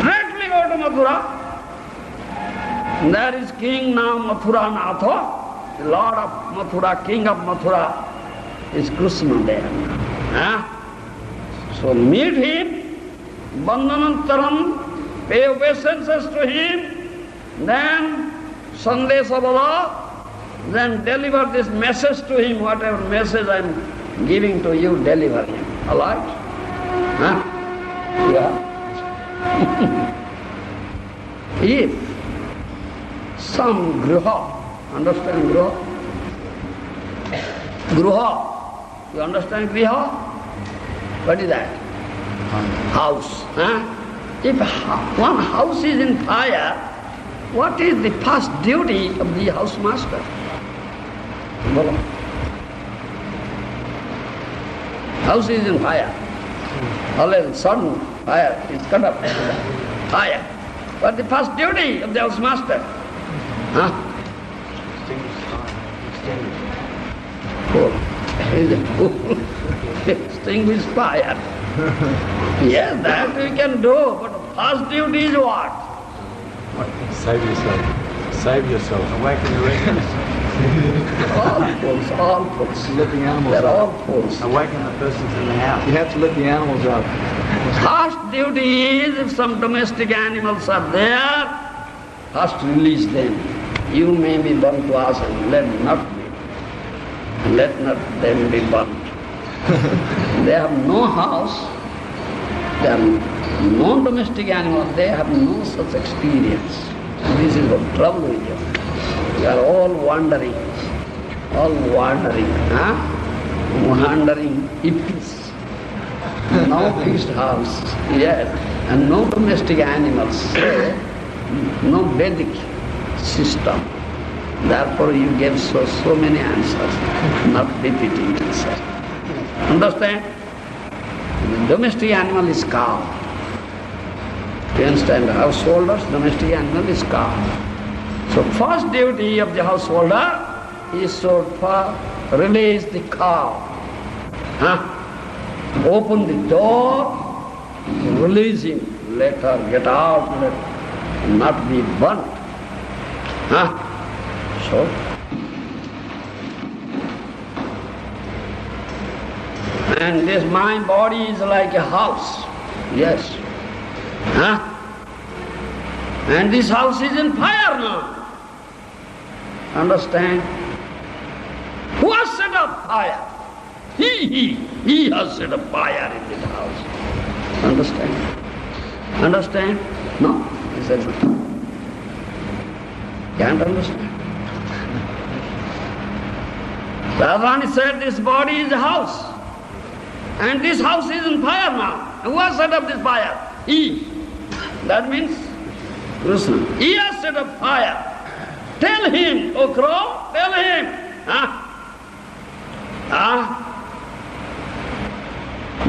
Directly go to Mathura. There is King now Mathura Natha, the Lord of Mathura, King of Mathura is Krishna there. So meet him, Bandhanantaram, pay obeisances to him, then Sandesha Bala, then deliver this message to him, whatever message I am giving to you, deliver him. All right? Yeah. If some gruha, understand gruha? Gruha, you understand gruha? What is that? House. If one house is in fire, what is the first duty of the housemaster? Bolo. House is in fire. All of a sudden, fire is cut up. Fire. What the first duty of the housemaster? Huh? Extinguish fire. Yes, that we can do, but first duty is what? Save yourself. Save yourself. Awaken the residents. All fools. Let the animals They're out. all fools. Awaken the persons in the house. You have to let the animals out. First duty is, if some domestic animals are there, first release them. You may be burnt to us and let not them be burnt. They have no house, they have no domestic animals, they have no such experience. This is the trouble with you. You are all wandering, huh? Wandering hippies. No fixed house, yes, and no domestic animals, so no Vedic system. Therefore you gave so many answers, not repeating answers. Understand? The domestic animal is cow. You understand? Householders, domestic animal is cow. So first duty of the householder is to release the cow. Huh? Open the door, release him, let her get out, let her not be burnt. Huh? So, and this mind body is like a house, yes. Huh? And this house is in fire now. Understand? Who has set up fire? He has set up fire in this house. Understand? Understand? No? He said no. Can't understand. Radharani said this body is a house. And this house is on fire now. And who has set up this fire? He. That means Krishna. He has set up fire. Tell him, O crow, tell him.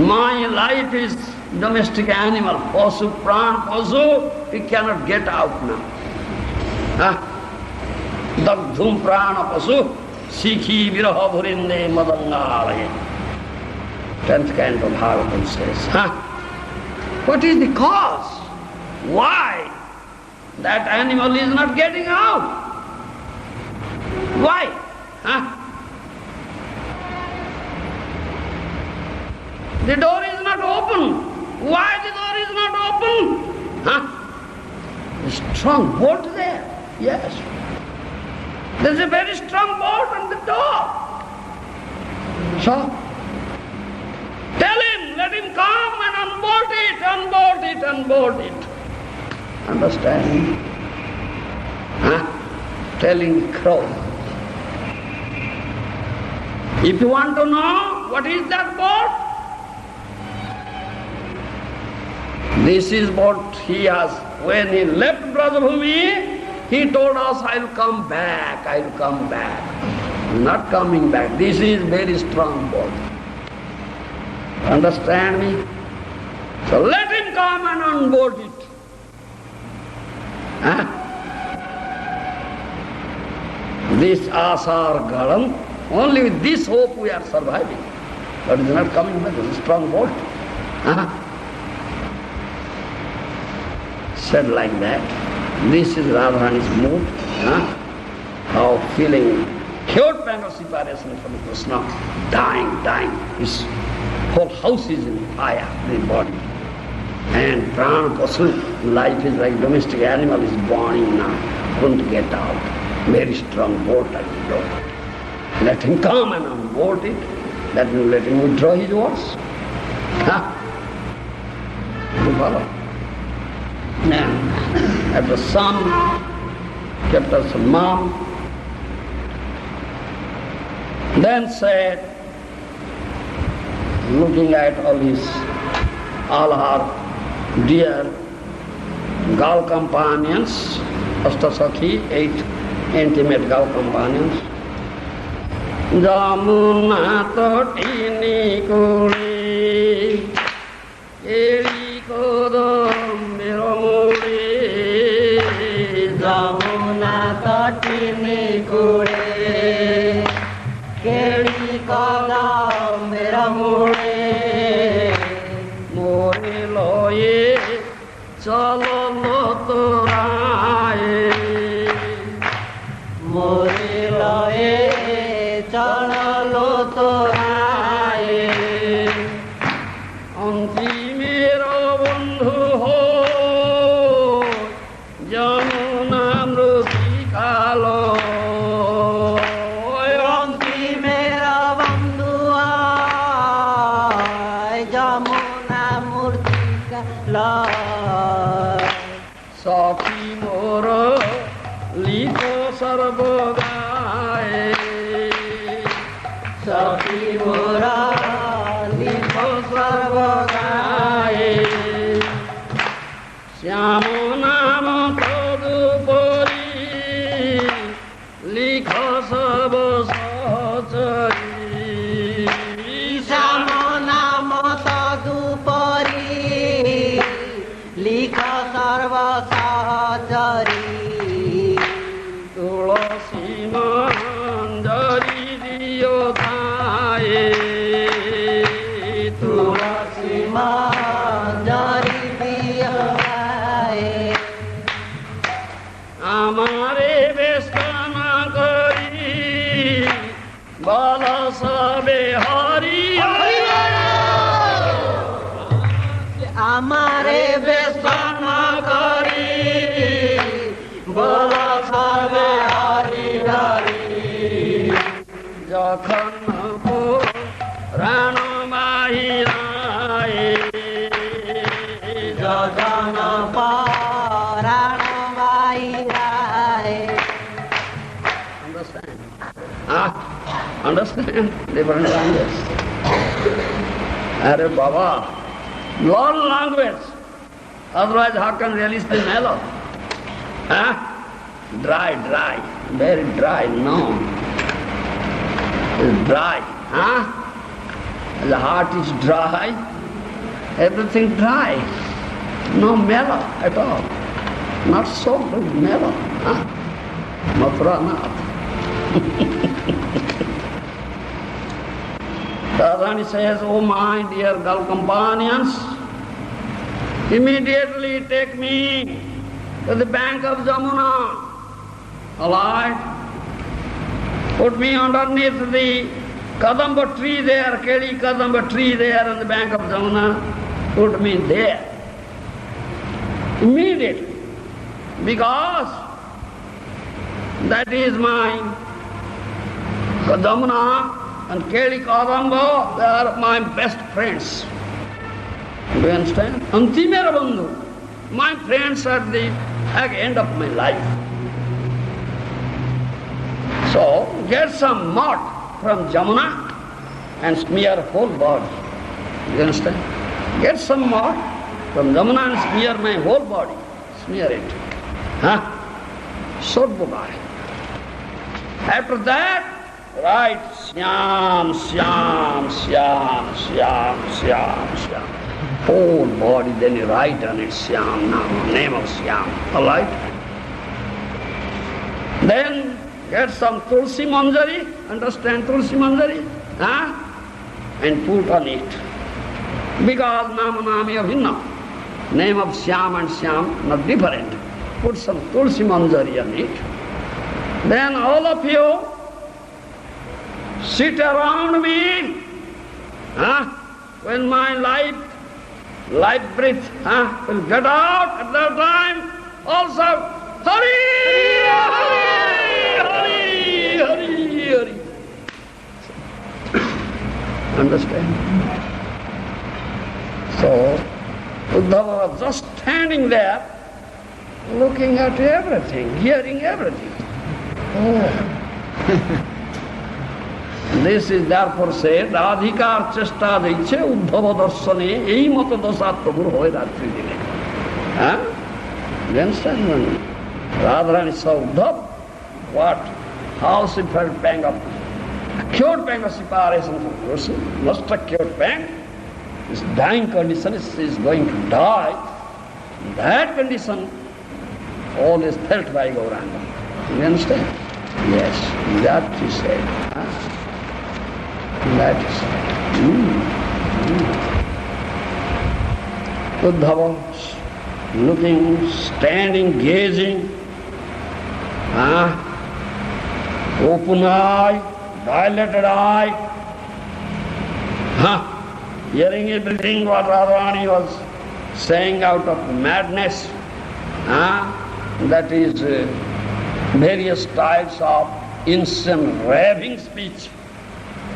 My life is domestic animal, pasu, pran, pasu, we cannot get out now. Dagdhum prana pasu, sikhi viraha bhurinde madangalaye. 10th canto of Bhagavatam says. What is the cause? Why that animal is not getting out? Why? The door is not open. Why the door is not open? A strong bolt there. Yes. There's a very strong bolt on the door. So, tell him, let him come and unbolt it, unbolt it, unbolt it. Understand? Telling crow. If you want to know what is that bolt, this is what he has. When he left Brajabhumi, he told us, I'll come back, I'll come back. Not coming back. This is very strong bolt. Understand me? So let him come and unbolt it. This asar galam, only with this hope we are surviving. But it's not coming back, it's a strong bolt. Said like that. This is Radharani's mood. How feeling acute pang of separation from Krishna, dying. His whole house is in fire, the body. And prana pasu, life is like domestic animal, is burning now, couldn't get out. Very strong bolt at the door. Let him come and unbolt it, that will let him withdraw his words. You follow? And after son, kept us a mom, then said, looking at all her dear girl companions, Astasakhi, 8 intimate girl companions. Jamuna totini kuri, eri kodam miramuri. Jamuna totini kuri, eri kodam miramuri. Mori loye chalo lotoraye, mori loye chalo lotoraye. Antimera bandhu ho jamuna mrutikalo. Antimera bandhu hai jamuna murtikalo. Sakhi mora liko sarvagaye, Sakhi mora liko sarvagaye. Syamo namo tadupari liko sarva sahachari. Syamo namo tadupari liko sarva sahachari. Tulasi manjari diyo thaye, tulasi manjari diyo thaye. Amare vestana kari bala sabe hari hari. Amare vestana kari bala sabe hari hari. Jakhan po rano mahiraye, jakhan po rano mahiraye. Understand? Understand different languages. Arey Baba, learn language. Otherwise, how can release the mellow? Dry, very dry, no. It's dry, The heart is dry, everything dry. No mellow at all. Not so good mellow, Mathura Nath. Radharani says, oh my dear girl companions, immediately take me to the bank of Jamuna, alive. Put me underneath the Kadamba tree there, Keli Kadamba tree there on the bank of Jamuna. Put me there. Immediately. Because that is my Jamuna and Keli Kadamba, they are my best friends. Do you understand? Antimera bandhu. My friends are the end of my life. So, get some mud from Jamuna and smear whole body. You understand? Get some mud from Jamuna and smear my whole body. Smear it. Sodbudai. After that, write Syam, Syam, Syam, Syam, Syam, Syam. Whole body, then you write on it Syam, name of Syam. All right? Then get some Tulsi Manjari, understand Tulsi Manjari? And put on it. Because Nama Nami Abhinna. Name of Syam and Syam not different. Put some Tulsi Manjari on it. Then all of you sit around me. When my life breath will get out at that time, also Hari, Hari, Hari, Hari, Hari. Understand? So, Uddhava was just standing there, looking at everything, hearing everything. This is therefore said, Adhikar chesta daiche Uddhava darsane, ei mata dasa prabhur hoy ratri dine. You understand? When Radharani saw Uddhava, how she felt pang of acute pang of separation from Krishna, most acute pang. This dying condition, she is going to die. In that condition, all is felt by Gauranga. You understand? Yes, that he said. That he said. Uddhava, looking, standing, gazing, open eye, dilated eye, hearing everything what Radharani was saying out of madness, that is various types of insane raving speech.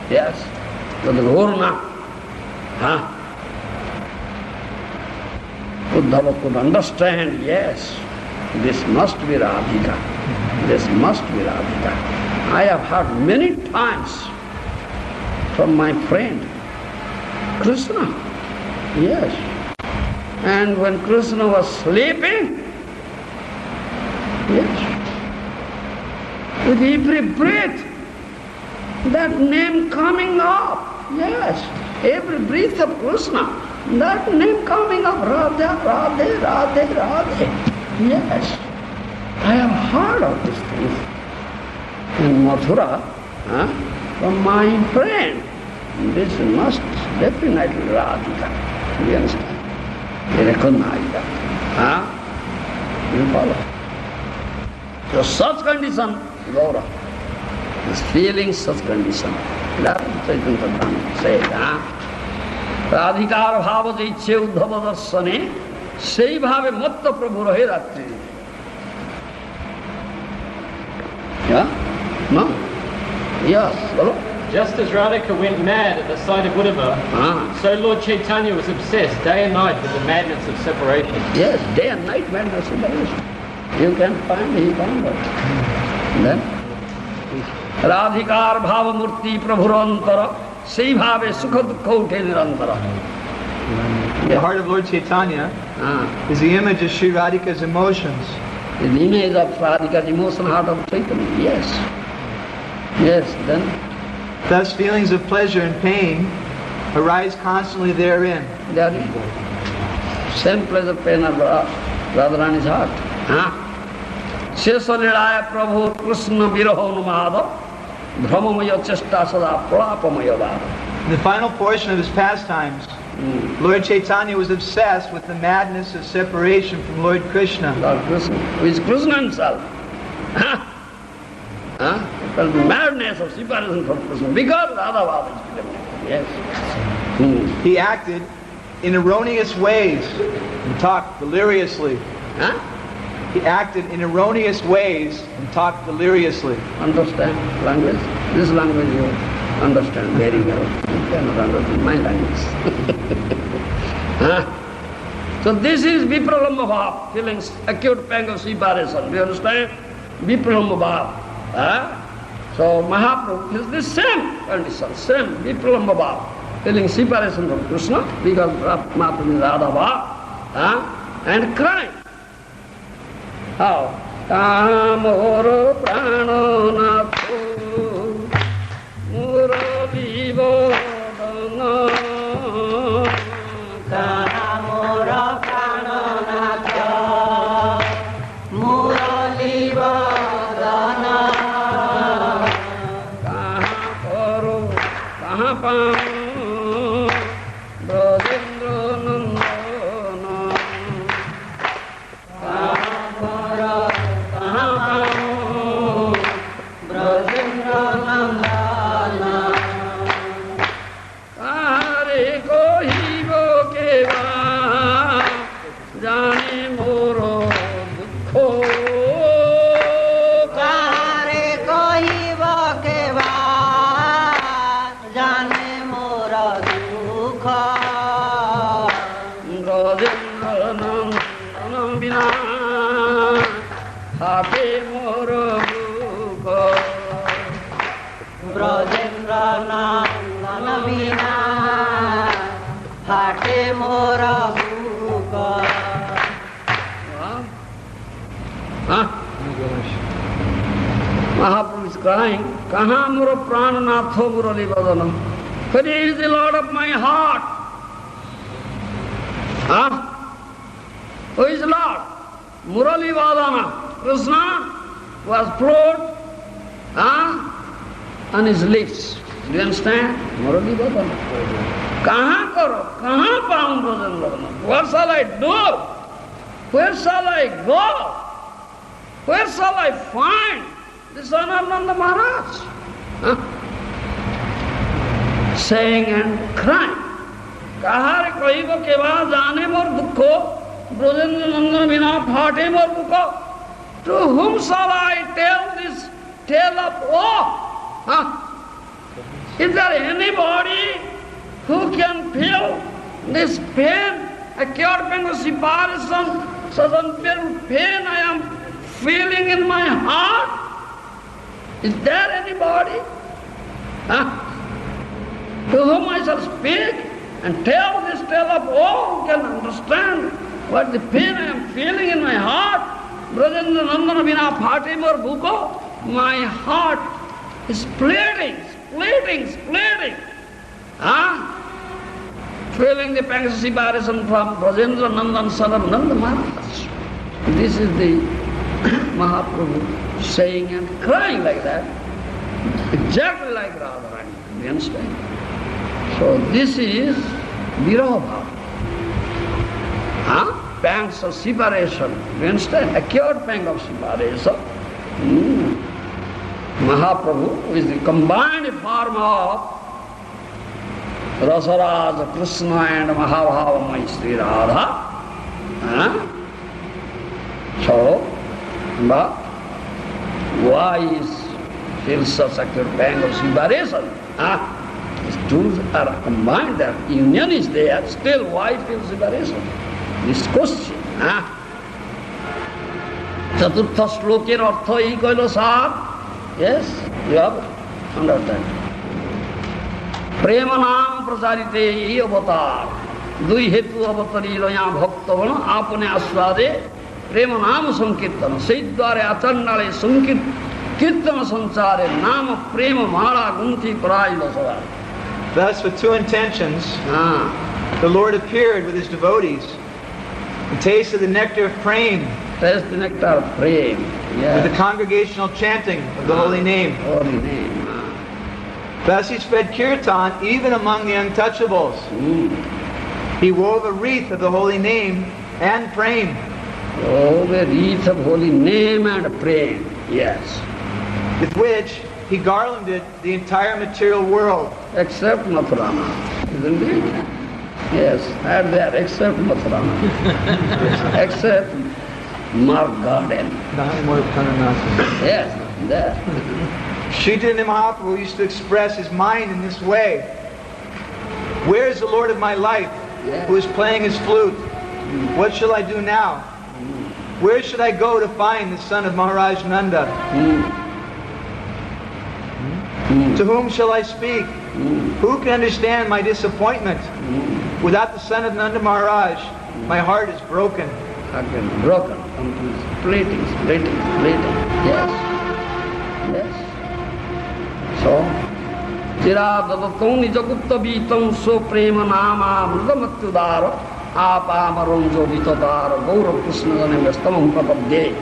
Yes, but the Gourna, Uddhava could understand, yes, this must be Radhika. This must be Radhika. I have heard many times from my friend, Krishna. Yes. And when Krishna was sleeping, yes, with every breath, that name coming up, yes, every breath of Krishna, that name coming up, Radha, Radhe, Radhe, Radhe. Yes, I have heard of these things in Mathura from my friend. This must definitely Radhika. You understand? You recognize that. You follow? So such condition, Gaura, is feeling such condition. That Chaitanya said, Radhikar bhava jaiche Uddhava darsane, sei bhave matta prabhu rahe ratri. Yeah? No? Yes, follow? Just as Radhika went mad at the sight of Uddhava, so Lord Chaitanya was obsessed day and night with the madness of separation. Yes, day and night madness of separation. You can find, he found it. Then, Radhikar bhava murti prabhurantara, sei bhave sukha dukkha uthe nirantara. The heart of Lord Chaitanya is the image of Sri Radhika's emotions. The image of Radhika's emotion, heart of Chaitanya, yes. Yes, then. Thus feelings of pleasure and pain arise constantly therein. There is same pleasure, pain of Radharani's heart. Shesha Lilaya Prabhu Krishna Viraho Numada Brahmamaya Chesta Sada Prapamaya Vada. In the final portion of his pastimes, Lord Chaitanya was obsessed with the madness of separation from Lord Krishna. Lord Krishna, who is Krishna himself. The madness of separation from Krishna, because Radhavada is given. Yes. He acted in erroneous ways and talked deliriously. He acted in erroneous ways and talked deliriously. Understand language? This language you understand very well. You cannot understand my language. So this is Vipralambha bhava, feelings, acute pang of separation. Do you understand? Vipralambha bhava. So Mahaprabhu is the same condition, same Vipralambha bhava, feeling separation from Krishna because Mahaprabhu is Radha bhava, and crying. How? Kamoro prano natho murali bodhana. Kamoro prano natho murali bodhana. Kaha karo, kaha pao, Brajendra nandana. Huh? Mahaprabhu is crying, Kaha mura prananatho murali vadana. But he is the Lord of my heart. Huh? Who is Lord? Murali vadana. Krishna was flute on his lips. Do you understand? Murali vadana. Kaha karo? Kaha paun Brajendra? What shall I do? Where shall I go? Where shall I find the son of Nanda Maharaj? Huh? Saying and crying. Kahare kahibo keva jane mor dukho, Brajendra Nandana bina phate mor dukho. To whom shall I tell this tale of woe? Huh? Is there anybody who can feel this pain, acute pain of separation, such unbearable pain I am feeling in my heart? Is there anybody to whom I shall speak and tell this tale of all who can understand what the pain I am feeling in my heart? Brajendra Nandana bina phate mor bhuko. My heart is splitting. Feeling the pangs of separation from Brajendra Nandan, son of Nanda Maharaj. This is the Mahaprabhu saying and crying like that, exactly like Radharani. Do you understand? So this is Viraha Bhava. Pangs of separation. Do you understand? Acute pang of separation. Mahaprabhu is the combined form of Rasaraja, Krishna and Mahabhavamai Sri Radha. So, but why is feels such a pang of separation? These two are combined, their union is there, still why feel separation? This question. Chaturtha shloker artha hi kailo sar. Yes, you have understand. Prema naam pracharite hi avatar. Dui hetu avatariyo yaha bhaktavana apne aswade prema naam sankirtana. Saidware achandale sankirtana sanchare nama prema mala gunti parayila sada. Thus, with two intentions, the Lord appeared with his devotees and tasted the nectar of prema. Taste the nectar of prema. Yes. With the congregational chanting of the holy name. Holy name. Thus he spread kirtan even among the untouchables. He wove a wreath of the holy name and prema. Oh, the wreath of holy name and prema. Yes. With which he garlanded the entire material world. Except Mathurana. Isn't it? Yes, and there, except Mathurana. Except Margarden. Yes, there. Chaitanya Mahaprabhu used to express his mind in this way. Where is the Lord of my life, who is playing his flute? What shall I do now? Where should I go to find the son of Maharaj Nanda? To whom shall I speak? Who can understand my disappointment? Without the son of Nanda Maharaj, my heart is broken. Broken, splitting. Yes. So, Tiradavatkoni Jagupta Vitam So Prema Nama Mrudamatyudara Apama Ronjo Vitadara Gour Krishna Vestamam Prabhavde.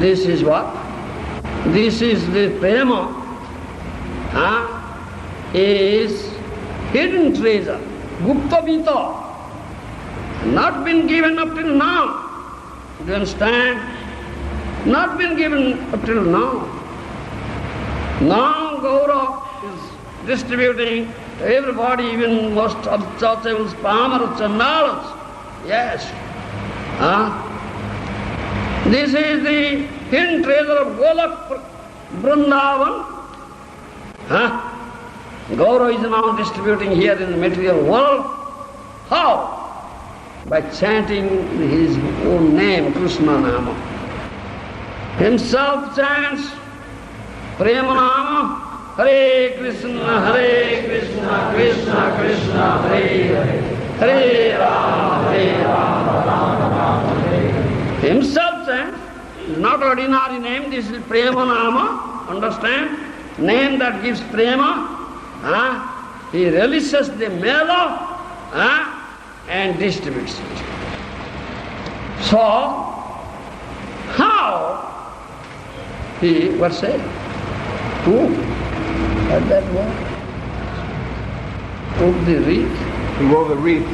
This is what? This is the prema. Is hidden treasure. Gupta Vita. Not been given up till now. Do you understand? Not been given up till now. Now Gaura is distributing to everybody, even most untouchables, Pamaras, Chandalas. Yes. This is the hidden treasure of Golak Vrindavan. Gaura is now distributing here in the material world. How? By chanting his own name, Krishna Nama. Himself chants Prema Nama, Hare Krishna, Krishna Krishna, Hare Hare, Hare Rama, Rama Rama. himself chants. It's not ordinary name, this is Prema Nama, understand? Name that gives Prema. He releases the mellow and distributes it. So, how he, what's it? Who? What that word? Wove the wreath. He wove a wreath.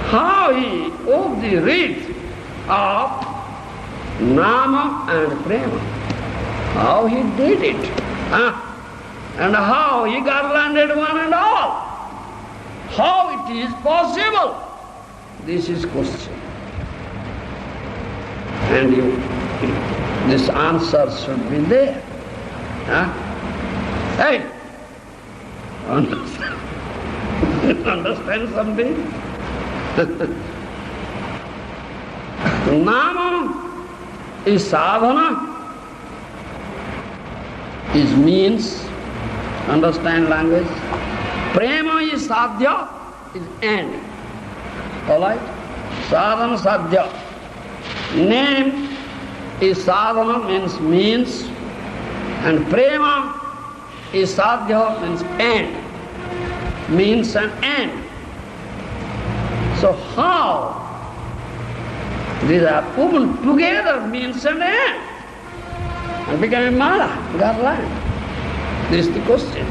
How he wove the wreath of Nama and Prema. How he did it. And how he garlanded one and all. How it is possible? This is question. And this answer should be there. Hey, understand? Understand something? Nama is sadhana, is means, understand language. Prema is sadhya, is end. Alright? Sadhana sadhya. Name is sadhana, means, and prema is sadhya, means end. Means and end. So how these are woven together, means and end, and become a mala, garland? This is the question.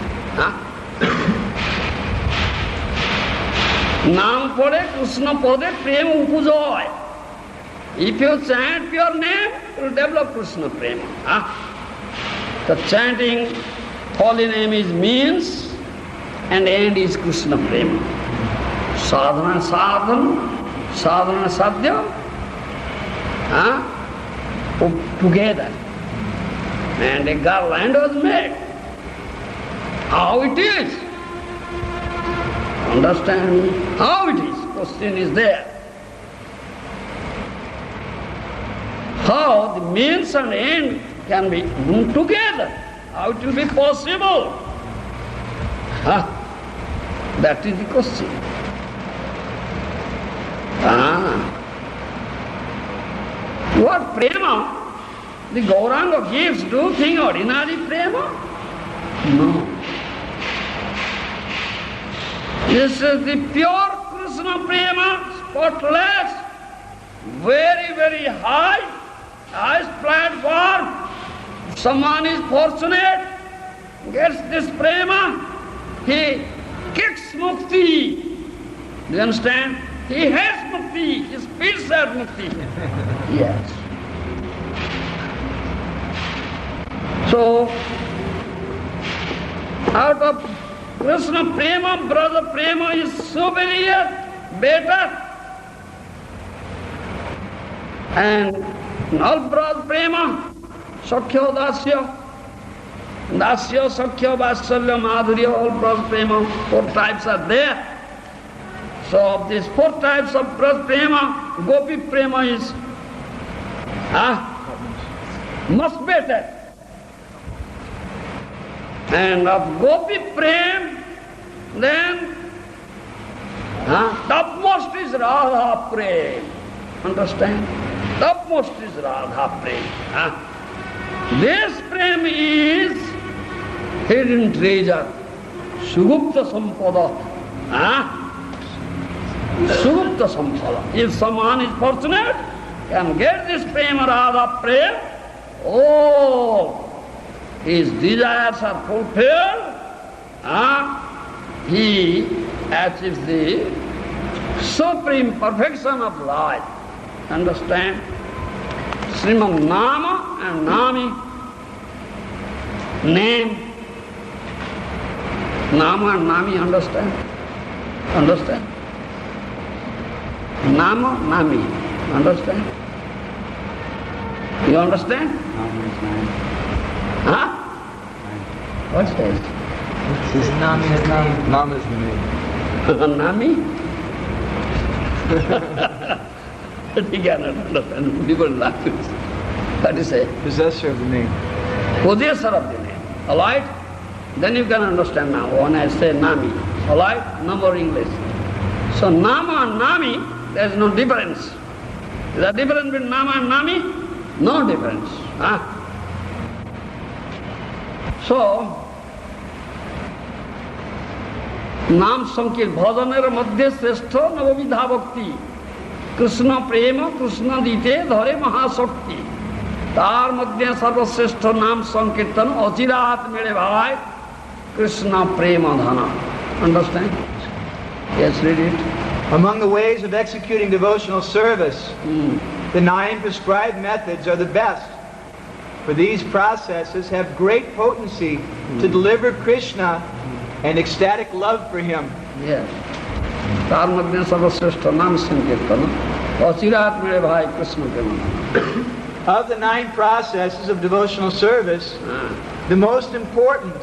Nam pode, Krishna pode, prema upujoy. If you chant pure name, you will develop Krishna prema. The chanting holy name is means, and end is Krishna prema. Sadhana sadhya, together. And a garland was made. How it is? Understand how it is? Question is there. How the means and end can be done together? How it will be possible? That is the question. What prema the Gauranga gives, do you think ordinary prema? No. This is the pure Krishna prema, spotless, very, very high, highest platform. If someone is fortunate, gets this prema, he kicks mukti. Do you understand? He has mukti, he feels that mukti. Yes. So, out of Krishna prema, brother prema is superior, better. And all brother prema, sakhya dasya, dasya, sakhya, vasalya, madhurya, all brother prema, 4 types are there. So of these 4 types of brother prema, gopi prema is much better. And of gopi prem, then topmost is Radha prem. Understand? Topmost is Radha prem. This prem is hidden treasure, Sugupta Sampada. Sugupta Sampada. If someone is fortunate, can get this prem, Radha prem, his desires are fulfilled, he achieves the supreme perfection of life. Understand? Srimad Nama and Nami, name. Nama and Nami, understand? Understand? Nama, Nami, understand? You understand? What's this? This is Nami's name. Nama's name. Nami? He cannot understand different language. What do you say? Possessor of the name. Possessor of the name. Alright? Then you can understand now when I say Nami. Alright? No more English. So Nama and Nami, there is no difference. Is there difference between Nama and Nami? No difference. So, नाम संकीर्तन भजनेर मध्य श्रेष्ठ नवविधा भक्ति कृष्ण प्रेम कृष्ण दीते धरे महाशक्ति तार मध्य सर्वश्रेष्ठ नाम संकीर्तन अचिरात मेरे भाई कृष्ण प्रेम धन. Understand? Yes, read it. Among the ways of executing devotional service, the 9 prescribed methods are the best. For these processes have great potency to deliver Krishna and ecstatic love for him. Yes. तार मध्य सर्वश्रेष्ठ नाम संकीर्तन अचिरात मेरे भाई कृष्ण प्रेम. Of the 9 processes of devotional service, the most important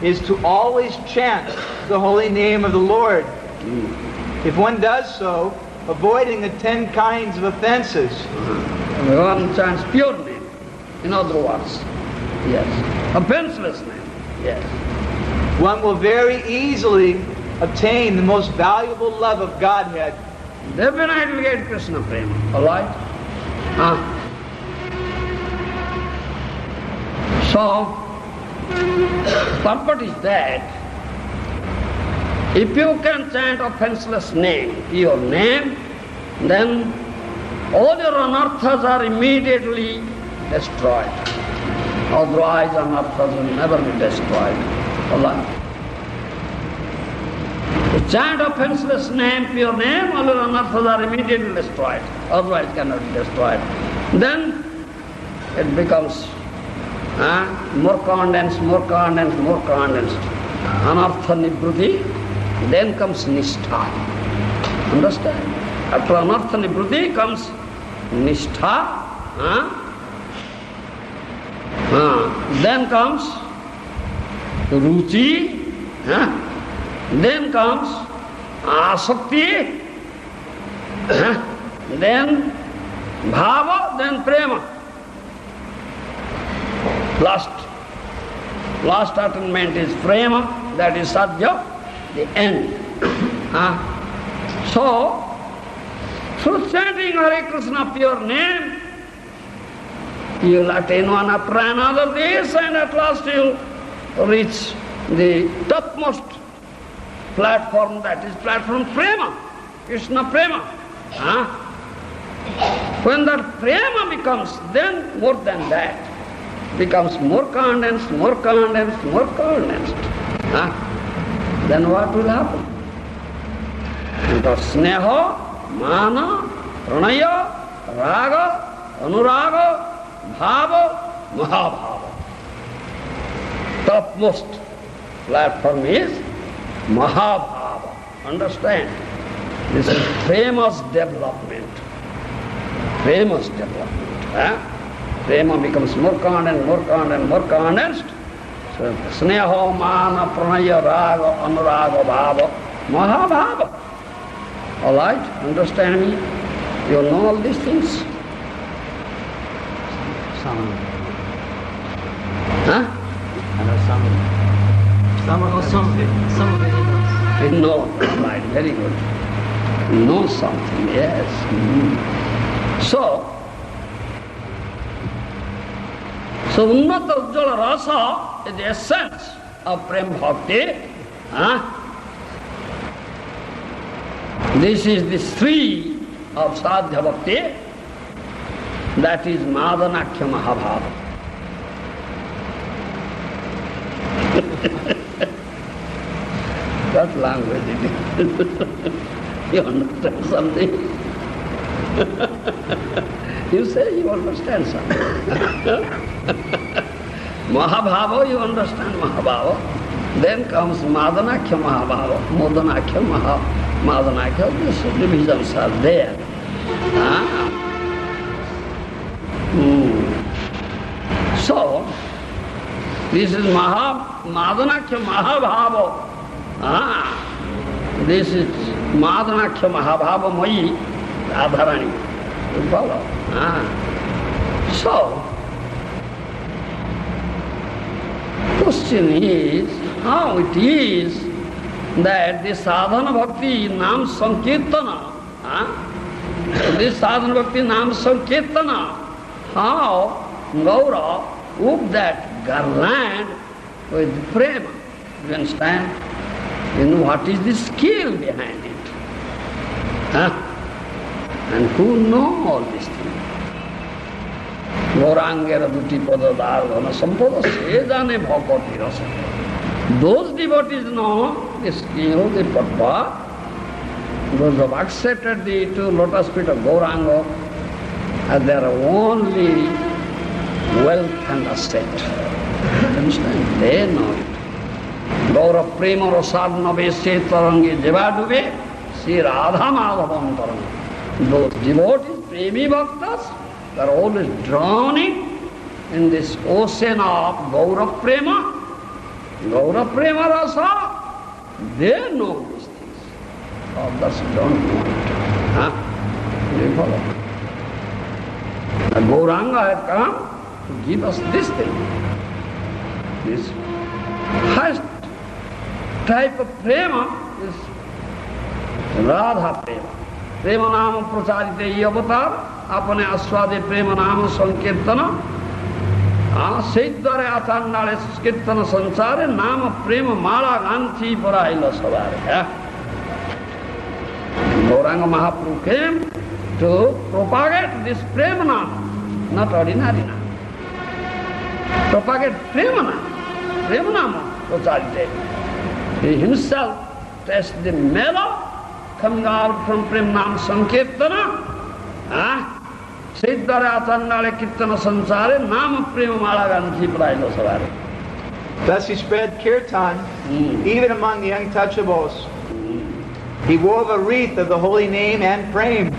is to always chant the holy name of the Lord. If one does so, avoiding the 10 kinds of offenses. One chants pure name, in other words. Yes. Offenseless name. Yes. One will very easily obtain the most valuable love of Godhead. Definitely get Krishna Prema. Alright? So, purport is that if you can chant offenseless name, pure name, then all your anarthas are immediately destroyed. Otherwise, anarthas will never be destroyed. Allah. To chant offenseless name, pure name, all your anarthas are immediately destroyed. Otherwise, cannot be destroyed. Then it becomes more condensed, more condensed, more condensed. Anartha nibruti, then comes nishtha. Understand? After anartha nibruti comes nishtha. Then comes ruchi. Then comes asakti. Then bhava, then prema. Last attainment is prema, that is sadhya, the end. So, through chanting Hare Krishna pure name, you will attain one after another this, and at last you will reach the topmost platform, that is platform prema, Krishna prema. When that prema becomes, then more than that, becomes more condensed, more condensed, more condensed. Then what will happen? The sneha, mana, pranaya, raga, anuraga, bhava, mahabhava. Topmost platform is mahabhava. Understand? This is famous development. Famous development. Prema becomes more condensed, more condensed, more condensed. So, sneha, mana, pranaya, raga, anuraga, bhava, mahabhava. Alright? Understand me? You know all these things? Some of them. Huh? I know some of them. Some of it he knows. You know, right, very good. You know something, yes. So Unnata Ujjala Rasa is the essence of Prem Bhakti. This is the Sri of Sadhya Bhakti. That is Madanakhya Mahabhava. That language it is. You understand something? You say you understand something. Mahabhava, you understand Mahabhava. Then comes Madanakhya Mahabhava, Modanakhya Madanakhya, these divisions are there. So, this is Madanakhya Mahabhava. This is Madanakhya Mahabhava Mayi Radharani. You follow? So, question is, how it is that the sadhana bhakti, nam sankirtana, So this sadhana bhakti nam sankirtana, how Gaura whooped that garland with prema. You understand? You know what is the skill behind it? Huh? And who know all these things? Gaurangera duti pada dharana sampada se jane bhakati rasa. Those devotees know the skill, the purport. Those who have accepted the two lotus feet of Gauranga as their only wealth and asset. Understand? They know it. Gaur of Prema Rasadnave Setarangi Jevadube Sri Radha Madhavam Taranga. Those devotees, Premi Bhaktas, are always drowning in this ocean of Gaur of Prema Rasa. They know these things. Others don't know it. Huh? You follow? The Gauranga had come to give us this thing. This highest type of prema is Radha Prema. Prema Nama Pracharite Avatar, Apane Aswade Prema Nama Sankirtana, Siddhare Atannale Kirtana Sansare, Nama Prema Mala Ganthi Paraila Savare. Gauranga Mahaprabhu came to propagate this Prema Nama, not ordinary Nama. Propagate Prema Nama Pracharite. He himself tests the mellow coming out from Prema Nama Sankirtana. Siddhare Atannale Kirtana Sansare, Nama Prema Mala Ganthi Paraila Savare. Thus he spread kirtan even among the untouchables. He wove a wreath of the holy name and prema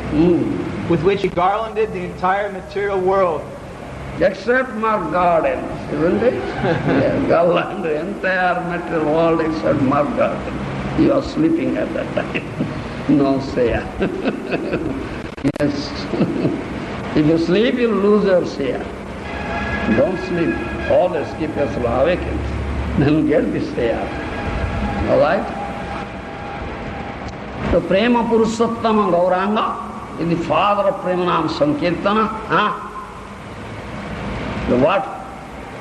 with which he garlanded the entire material world. Except Mark Garden, isn't it? Yeah, Garland, the entire material world except Mark Garden. You are sleeping at that time. No seya. Yes. If you sleep, you lose your seya. Don't sleep. Always keep yourself awakened. Then you get this seya. Alright? So Prema Purushottama Gauranga is the father of Prema Nam Sankirtana. What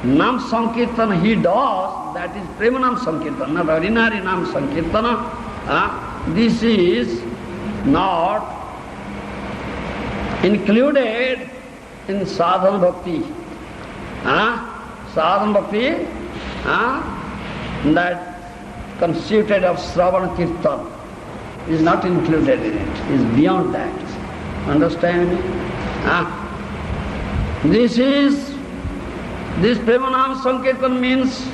Nam Sankirtana he does, that is Prema Nam Sankirtana, not ordinary Nam Sankirtana. This is not included in sadhana bhakti. Sadhana bhakti that constituted of Shravana Kirtan is not included in it, is beyond that. Understand me? This Prema Nama Sankirtan means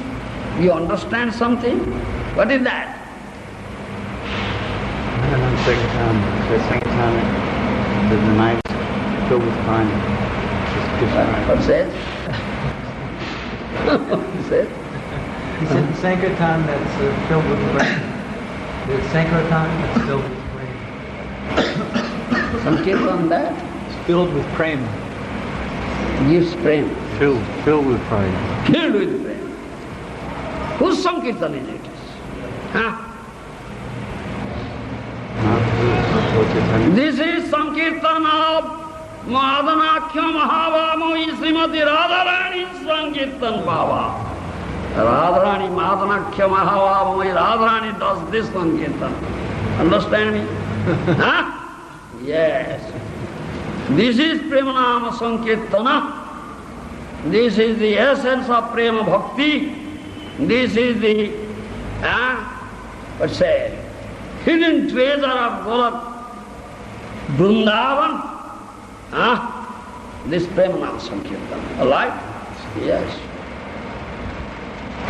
you understand something. What is that? Sankirtan, the night filled with crime. What's that? What's that? He said the Sankirtan that's filled with rain. The Sankirtan that's filled with rain. Sankirtan that It's filled with prema. gives prema. Filled with pride. Filled with prema. Whose Sankirtan is it? This is Sankirtan of Madanakhya Mahavamoi Srimati Radharani Sankirtan Baba. Radharani Madanakhya Mahavamoi Radharani does this Sankirtan. Understand me? Yes. This is Prema Nama Sankirtana. This is the essence of Prema Bhakti. This is the, hidden treasure of Golak Vrindavan. This Prema Nama Sankirtan. Alright? Yes.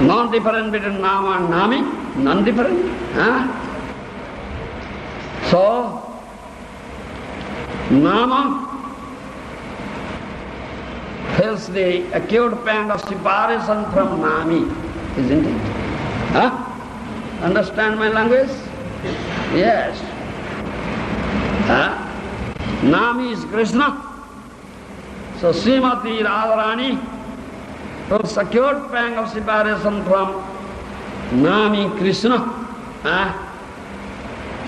Non-different between Nama and Nami. Non-different. So, Nama feels the acute pain of separation from Nami, isn't it? Understand my language? Yes. Nami is Krishna. So Srimati Radharani feels acute pain of separation from Nami Krishna.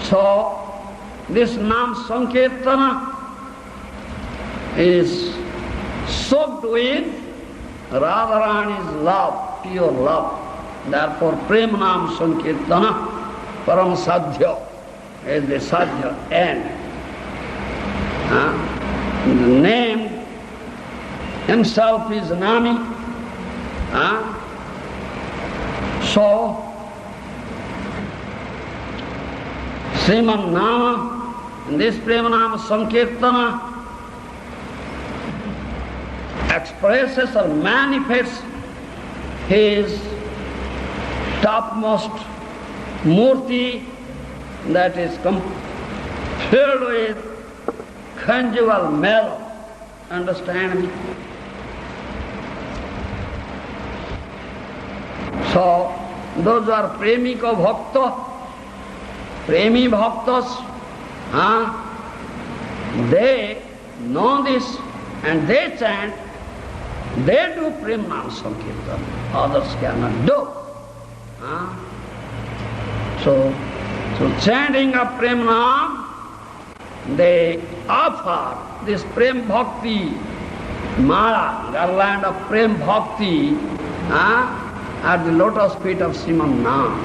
So this Nam Sankirtana is soaked with Radharani's love, pure love. Therefore, Premanam Sankirtana, Param Sadhya is the Sadhya end. The name himself is Nami. So, Srimad Nama, in this Premanama Sankirtana, expresses or manifests his topmost murti that is filled with conjugal mellow. Understand me? So, those are premika bhakta, premi bhaktas, they know this and they chant, they do Premanam Sankirtan, others cannot do. So chanting of Premanam, they offer this Prem Bhakti Mala, Garland of Prem Bhakti, at the lotus feet of Srimad Nam.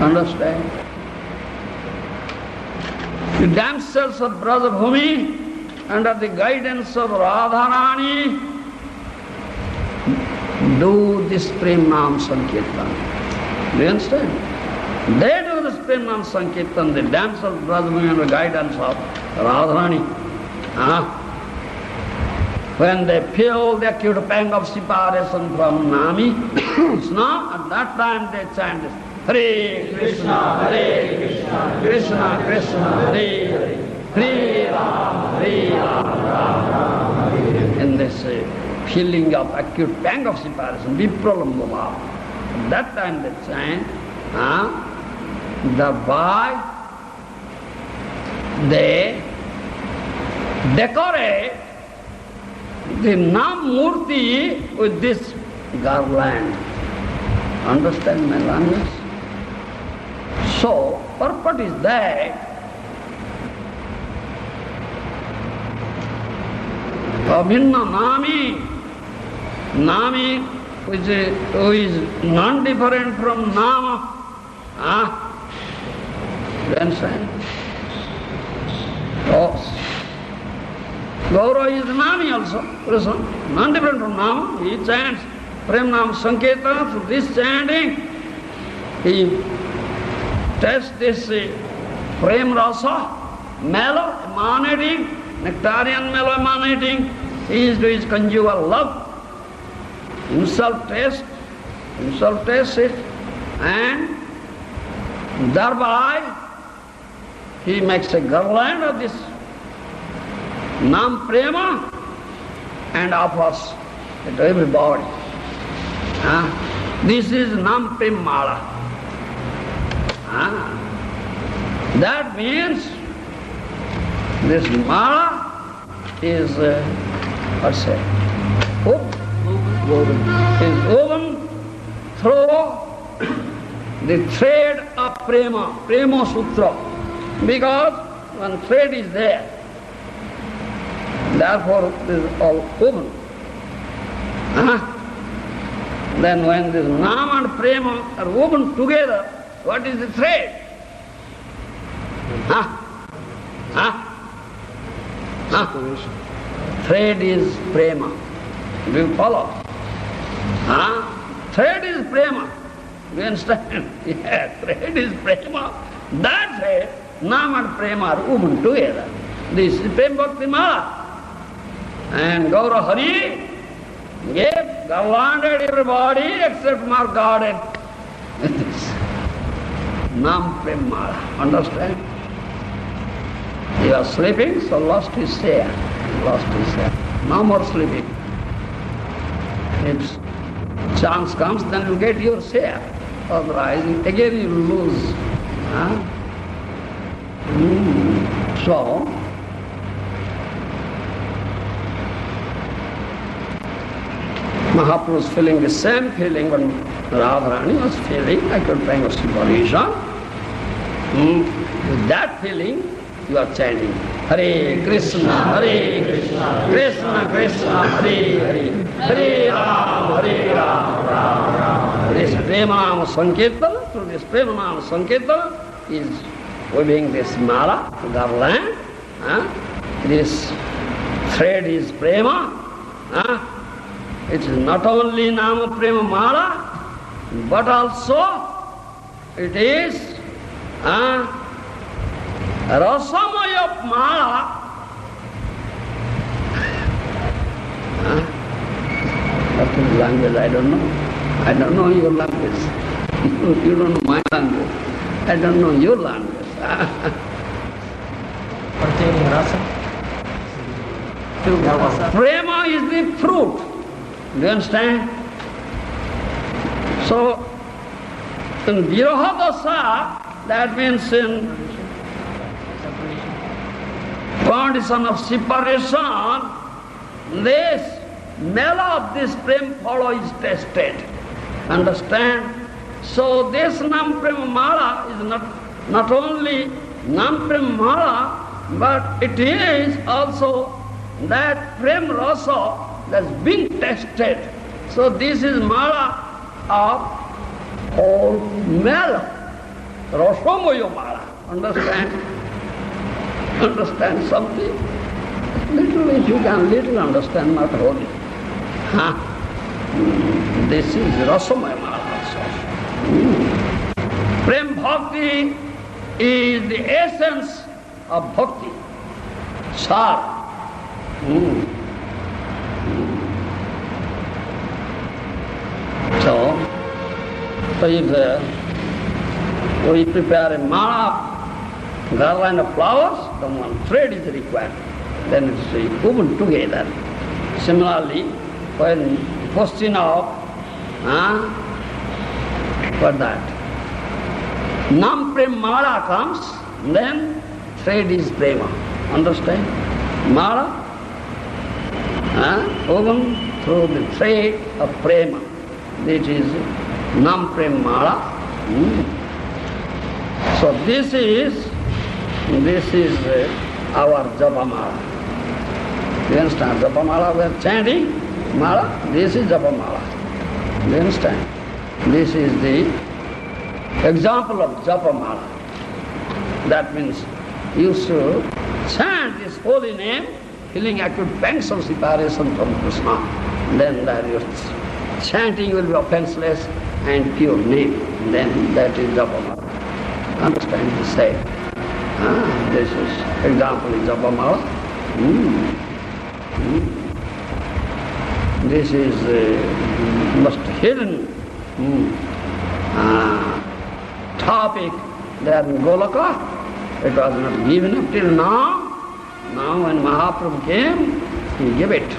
Understand? The damsels of Brajabhumi, under the guidance of Radharani, do this Prem Nam Sankirtan. Do you understand? They do this Prem Nam Sankirtan, the damsels of Brajabhumi under the guidance of Radharani. When they feel the acute pang of separation from Nami, Krishna, at that time they chant this, Hare Krishna, Hare Krishna, Krishna Krishna, Hare Hare, Hare Ram, Hare Ram, Ram Ram, Hare. In this feeling of acute pang of separation, vipralambha bhava. At that time they chant, thereby they decorate the Nam Murti with this garland. Understand my language? So, purport is that Abhinna Nami, who is non-different from Nama, you understand? Gour is Nami also, Krishna, non-different from Nama. He chants Prem Nam Sankirtana. Through this chanting, he tests this Prem Rasa, mellow, emanating, nectarian mellow emanating. He is to his conjugal love. Himself tastes it, and thereby he makes a garland of this Nam Prema and offers it to everybody. This is Nam Prem Mala. That means this Mala is, what's it? Is woven through the thread of Prema Sutra. Because one thread is there. Therefore, this is all woven. Then when this Nam and Prema are woven together, what is the thread? Thread is Prema. Do you follow? Thread is Prema. Do you understand? Yeah, thread is Prema. That thread, Nam and Prema are woven together. This is Prem Bhakti Mala. And Gaura Hari gave garlanded everybody except more guarded with this Nam Prem Mala. Understand? He was sleeping, so lost his share. No more sleeping. If chance comes, then you get your share. Otherwise, again you lose. So, Mahaprabhu was feeling the same feeling when Radharani was feeling, I could bring a separation. With that feeling, you are chanting Hare Krishna, Krishna Krishna, Hare Hare, Hare Ram. This Prema Sankirtan, through this Prema Sankirtan is weaving this mala, garland. This thread is Prema. It is not only Nama Prema Mala, but also it is Rasamaya Mala. What is language? I don't know. I don't know your language. You don't know my language. I don't know your language. Containing rasa? Prema is the fruit. Do you understand? So, in Viraha Dasa, that means in condition of separation, this mela of this prem follow is tested. Understand? So this Nam Prema Mala is not only Nam Prema Mala, but it is also that Prem Rasa that's being tested. So this is Mala of whole Mala, Rasamoya Mala. Understand? Understand something? Little if you can little understand, not wholly. This is Rasamaya Mala also. Prem Bhakti is the essence of Bhakti. Sar. So if we prepare a mala, garland of flowers, then one thread is required. Then it is woven together. Similarly, when question of for that Nam Prem Mala comes, then thread is Prema. Understand? Mala woven through the thread of Prema. This is Nam Prem Mala. So this is our Japa Mala. You understand? Japa Mala, we are chanting Mala. This is Japa Mala. You understand? This is the example of Japa Mala. That means you should chant this holy name, feeling acute pangs of separation from Krishna. Then your chanting will be offenseless and pure name. Then that is Japa Mala. Understand? He said. This is example is Japa Mala. This is most hidden topic there in Goloka. It was not given up till now. Now when Mahaprabhu came, he gave it.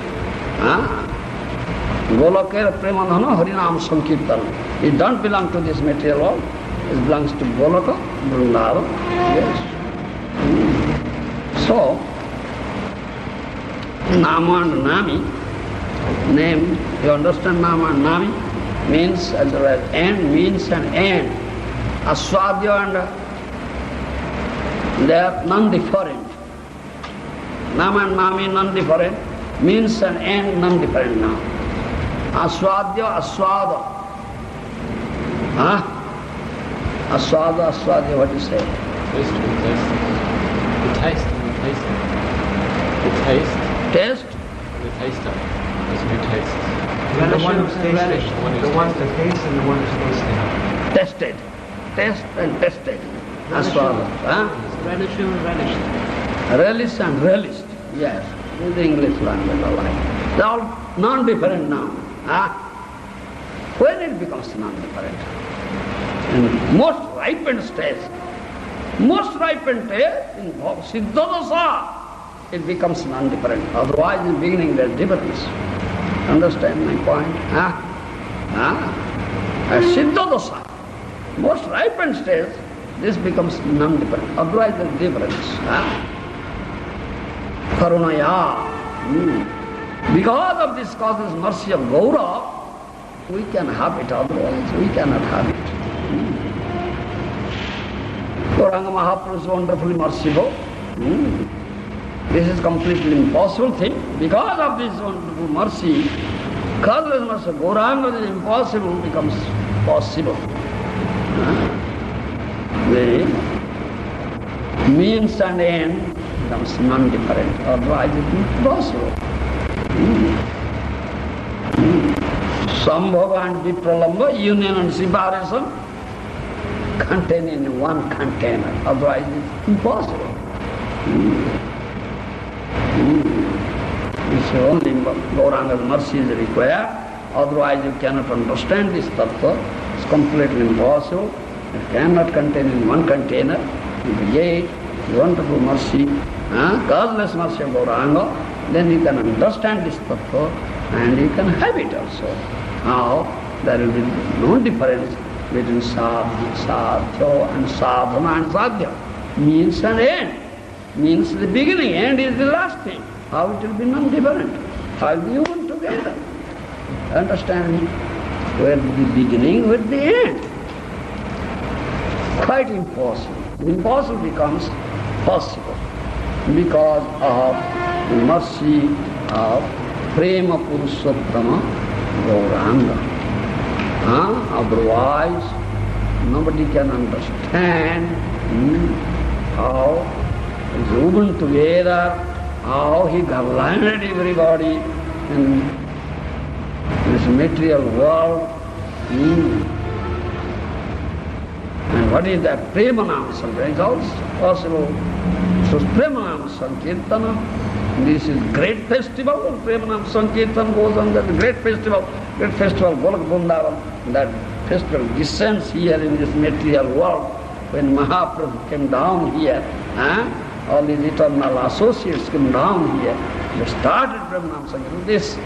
Golokera Premadhana Harinam Sankirtan. It don't belong to this material world. It belongs to Goloka, Vrindavan. Yes. So, Nama and Nami, name, you understand Nama and Nami? Means as well as end, means and end. Aswadya and they are non-different. Nama and Nami non-different, means and end non-different now. Aswadya, aswada. Aswada, aswadya, what do you say? Taste and the taste. The taste. Taste? The taster. There's two tastes. The one who's tasting. The one to taste and the one who's tasting. Tested. Test and tested. Aswada. Relish and relished. Relish and relished. Yes. This is the English language alike. They are all non-different now. When it becomes non-different? In most ripened stage. Most ripened stage, in Siddha-dasa, it becomes non-different. Otherwise, in the beginning, there is difference. Understand my point? At Siddha-dasa, most ripened stage, this becomes non-different. Otherwise, there is difference. Karunaya. Because of this causes mercy of Gour, we can have it, otherwise we cannot have it. Gauranga Mahaprabhu is wonderfully merciful. This is completely impossible thing. Because of this wonderful mercy, causeless mercy, Gauranga is impossible becomes possible. The means and end becomes non-different, otherwise it is impossible. Sambhava and Vipralamba, union and separation, contained in one container, otherwise it is impossible. It's only Gauranga's mercy is required, otherwise you cannot understand this tattva. It's completely impossible. It cannot contain in one container. Yet, wonderful mercy, causeless mercy of Gauranga, then you can understand this tattva and you can have it also. Now, there will be no difference between sadhya and sadhana and sadhya. Means and end. Means the beginning, end is the last thing. How it will be non-different? How will you one together? Understand me? Where the beginning with the end? Quite impossible. Impossible becomes possible because of the mercy of Prema Purushottama Gauranga. Otherwise, nobody can understand how it's woven together, how he garlanded everybody in this material world. And what is that? Premanam Sankirtana. It's also possible. So Premanam Sankirtana, this is great festival. Premanam Sankirtana goes on, that great festival, Govinda. That festival descends here in this material world. When Mahaprabhu came down here, all these eternal associates came down here. They started Premanam Sankirtana. This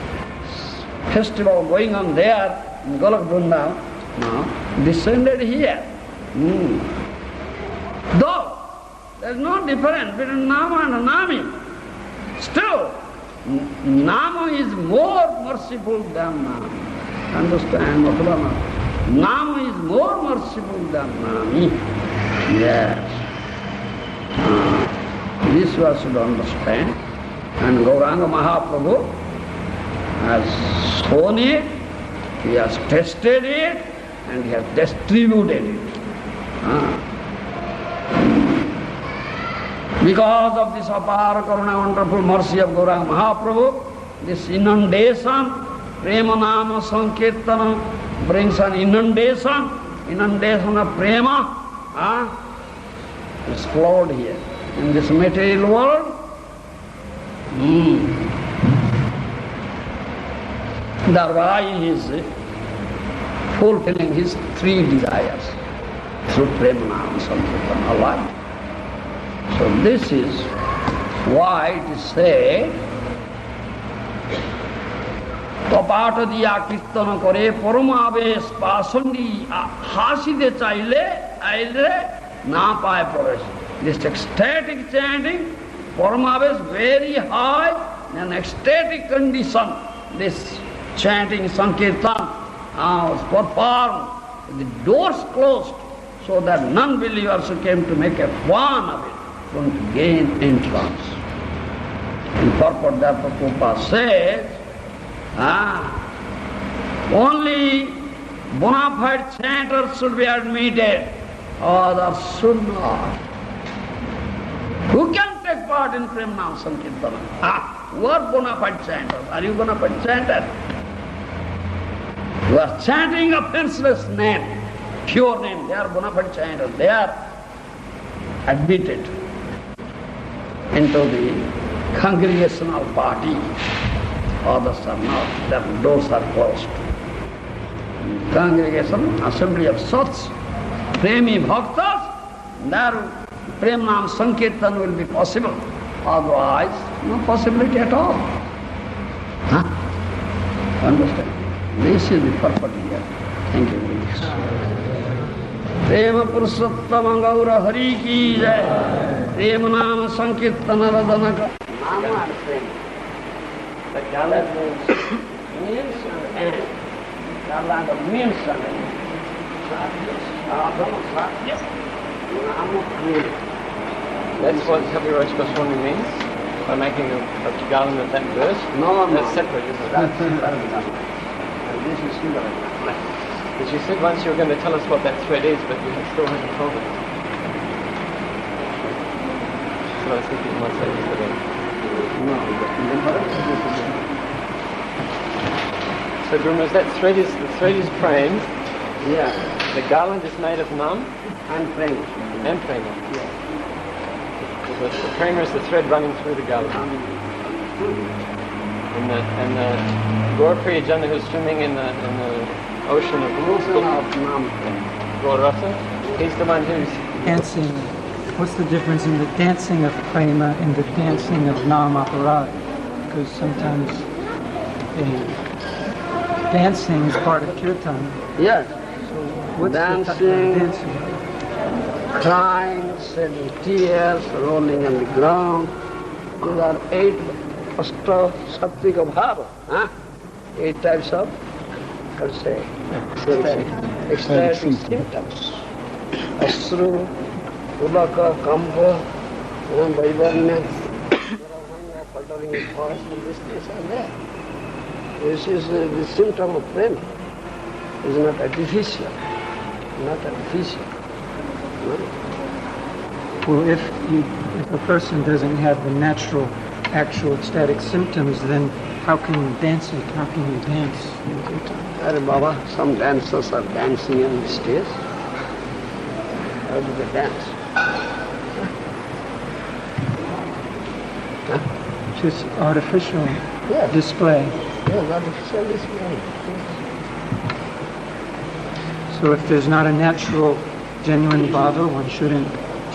festival going on there in Govinda now descended here. Though there is no difference between Nama and Nami, still Nama is more merciful than Nami. Understand, Maharaj? Nama is more merciful than Nami. Yes. This you should understand. And Gauranga Mahaprabhu has shown it, he has tested it, and he has distributed it. Because of this apara karuna, wonderful mercy of Gauranga Mahaprabhu, this inundation, Prema Nama Sankirtana brings an inundation of Prema, it's flowed here in this material world. Thereby he is fulfilling his three desires through Prema Nama Sankirtana alike. So this is why it is said, Kapata diya kirtana kare paramavesh pasandi haside chaile na paye pravesh. This ecstatic chanting, paramavesh very high, an ecstatic condition. This chanting Sankirtan was performed, the doors closed, so that non-believers who came to make a fun of it, going to gain entrance. In purport therefore Prabhupada says, only bona fide chanters should be admitted, others should not. Who can take part in Prema Nama Sankirtana? Who are bona fide chanters? Are you bona fide chanter? You are chanting a fenceless name, pure name. They are bona fide chanters. They are admitted into the congregational party. Others are not. Their doors are closed. Congregation, assembly of such premi bhaktas, there Prema Nama Sankirtan will be possible. Otherwise, no possibility at all. Understand? This is the purpose here. Thank you very much. Prema Purushottama Gaura Hari ki jai. Prema Nama Sankirtana Radhanaka. Nama and Prema. The Garland means and end. Garland means and end. That's what Kaviraj Goswami means. by making a garland of that verse? No, no. That's separate, isn't it? That's separate. This is still Because you said once you were going to tell us what that thread is, but you still haven't told us. So I was thinking you might say this today. No, So Brahmas, the thread is praying. yeah, The garland is made of nam I'm praying. and prema. Yeah. The prema is the thread running through the garland. And the Gour Priyajana who's swimming in the ocean of Gour Rasa, he's the one who's Dancing. What's the difference in the dancing of prema and the dancing of nam aparad? Because sometimes dancing is part of kirtan. Yes. What's Dancing. the type of dancing? Crying, shedding tears, rolling on the ground. These are 8 Sattvika Bhava. Huh? 8 types of, let's say, ecstatic symptoms. Asru, Ulaka, Kampa, Vaivanya, fluttering in voice, and these are there. This is the symptom of prema. It's not artificial. Not artificial. No? Well, if a person doesn't have the natural, actual ecstatic symptoms, then how can you dance it? How can you dance? Arre Baba, some dancers are dancing on the stage. How do they dance? Huh? Just artificial Yes. display. Yes, artificial display. So if there's not a natural, genuine bhava, one shouldn't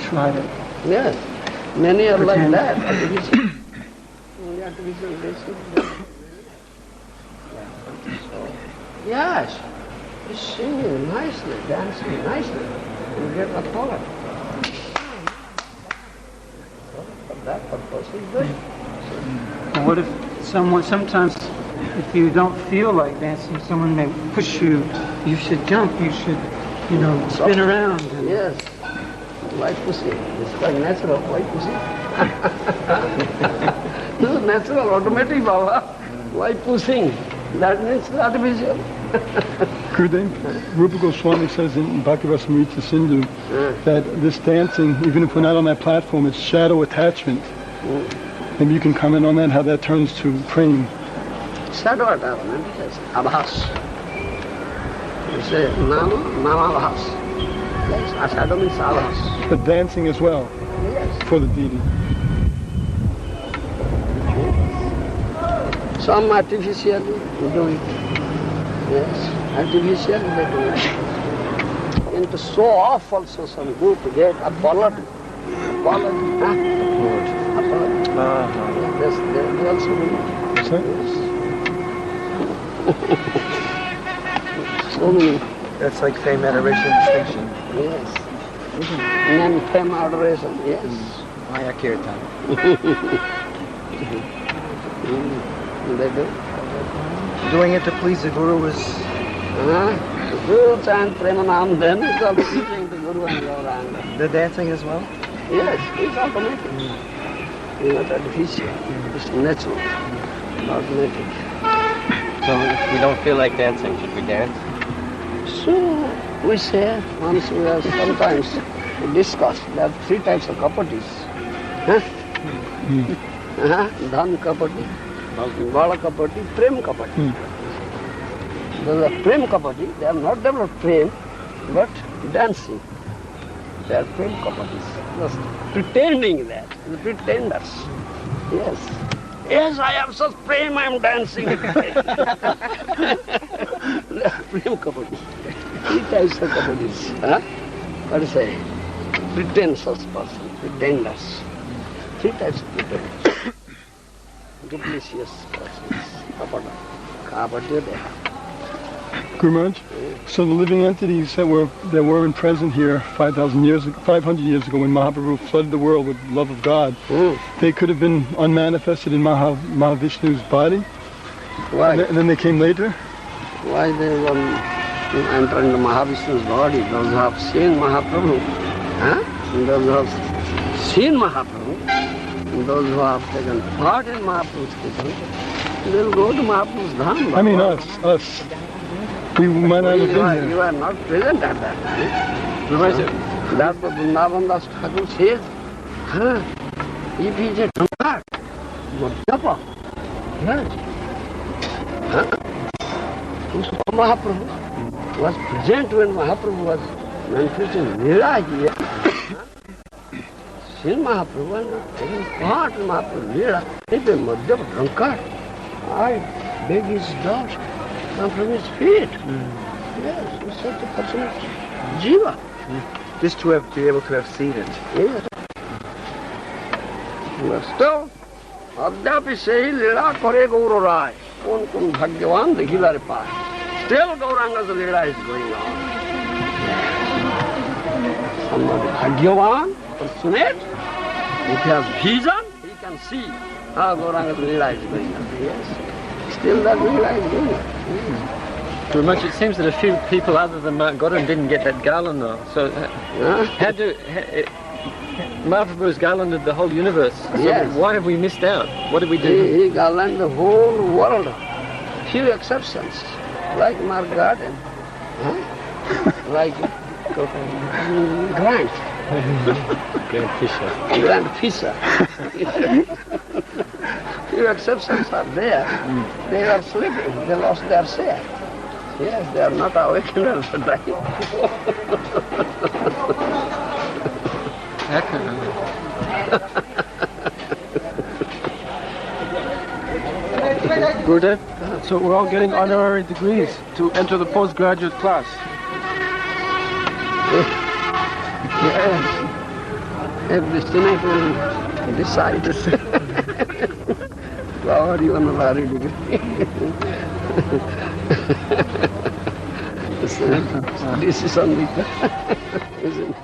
try to. Yes, many are like Pretend. that. Artificial. Only artificial dancing. Yes, he's singing nicely, dancing nicely. You get a power. For that purpose, he's doing. What if sometimes if you don't feel like dancing, someone may push you, you should jump, you should, spin around. And Yes, white pussy. It's quite natural, white pussy. This is natural, automatic, Baba. White pussy. That means artificial. Gurudev, Rupa Goswami says in Bhakti-Rasamrita Sindhu that this dancing, even if we're not on that platform, it's shadow attachment. Maybe you can comment on that, how that turns to praying. Shadow attachment, yes. Abhas. You say Namabhas. Yes, a shadow means abhas. But dancing as well, Yes. for the deity. Some artificially do it. Yes, artificially they do it. And to show off also some group get apology. Apology. Yes, they also do it. What's that? So many. That's like fame, adoration, distinction. Yes. And fame, adoration, yes. Maya Kirtan. They do. Doing it to please the Guru was... Guru chant Premanam, then it's all pleasing to Guru and Gauranga. The dancing as well? Yes, it's automatic. It's not artificial. It's natural. Automatic. So if we don't feel like dancing, should we dance? So we say, once we are sometimes discuss, there are 3 types of kapatis. Dhan kapati, Bala kapati, Prem kapati. Those are Prem kapati, they have not developed Prem, but dancing. They are Prem kapatis. Just pretending that, the pretenders. Yes. Yes, I have such Prem, I am dancing. They are Prem kapati. 3 types of kapatis. What do you say? Pretentious person, pretenders. 3 types of pretenders. Duplicitous persons. Kapati they have. Guru Maharaj, so the living entities that were present here 500 years ago when Mahaprabhu flooded the world with love of God, they could have been unmanifested in Mahavishnu's body? Why? And then they came later? Why they were entering the Mahavishnu's body? Those who have seen Mahaprabhu, those who have seen Mahaprabhu, those who have taken part in Mahaprabhu's kirtan, they'll go to Mahaprabhu's dham. I mean us. We might not have been here. You are not present at that time. That's what Vrindavan Das Thakur says. If he is a drunkard, Madhyapa, yes. Mahaprabhu was present when Mahaprabhu was manifesting Leela here. Sri Mahaprabhu was taking part in Mahaprabhu's Leela. If a Madhyapa drunkard, I beg his dust from his feet. Yes, he's such a person, Jiva. Just to have be able to have seen it. Yes. But still, Adhyapi say Leela kore Gaur Rai. Kun Bhagyavan Dekhilare Pai. Still Gauranga's Leela is going on. Somebody Bhagyavan, fortunate, if he has vision, he can see how Gauranga's Leela is going on. Yes. Still that Leela is going on. Very much. It seems that a few people other than Govinda didn't get that garland though. So Mahaprabhu's garlanded the whole universe. So yes. Why have we missed out? What did we do? He garlanded the whole world. Few exceptions, like Mark Garden, like Grant. Grand Fisher. Few exceptions are there. They are sleeping. They lost their share. Yes, they are not awakened all the time. Gurudev, so we're all getting honorary degrees to enter the postgraduate class. Yes. Every Senate will decide. Flower, you honorary degree. This is only, isn't it?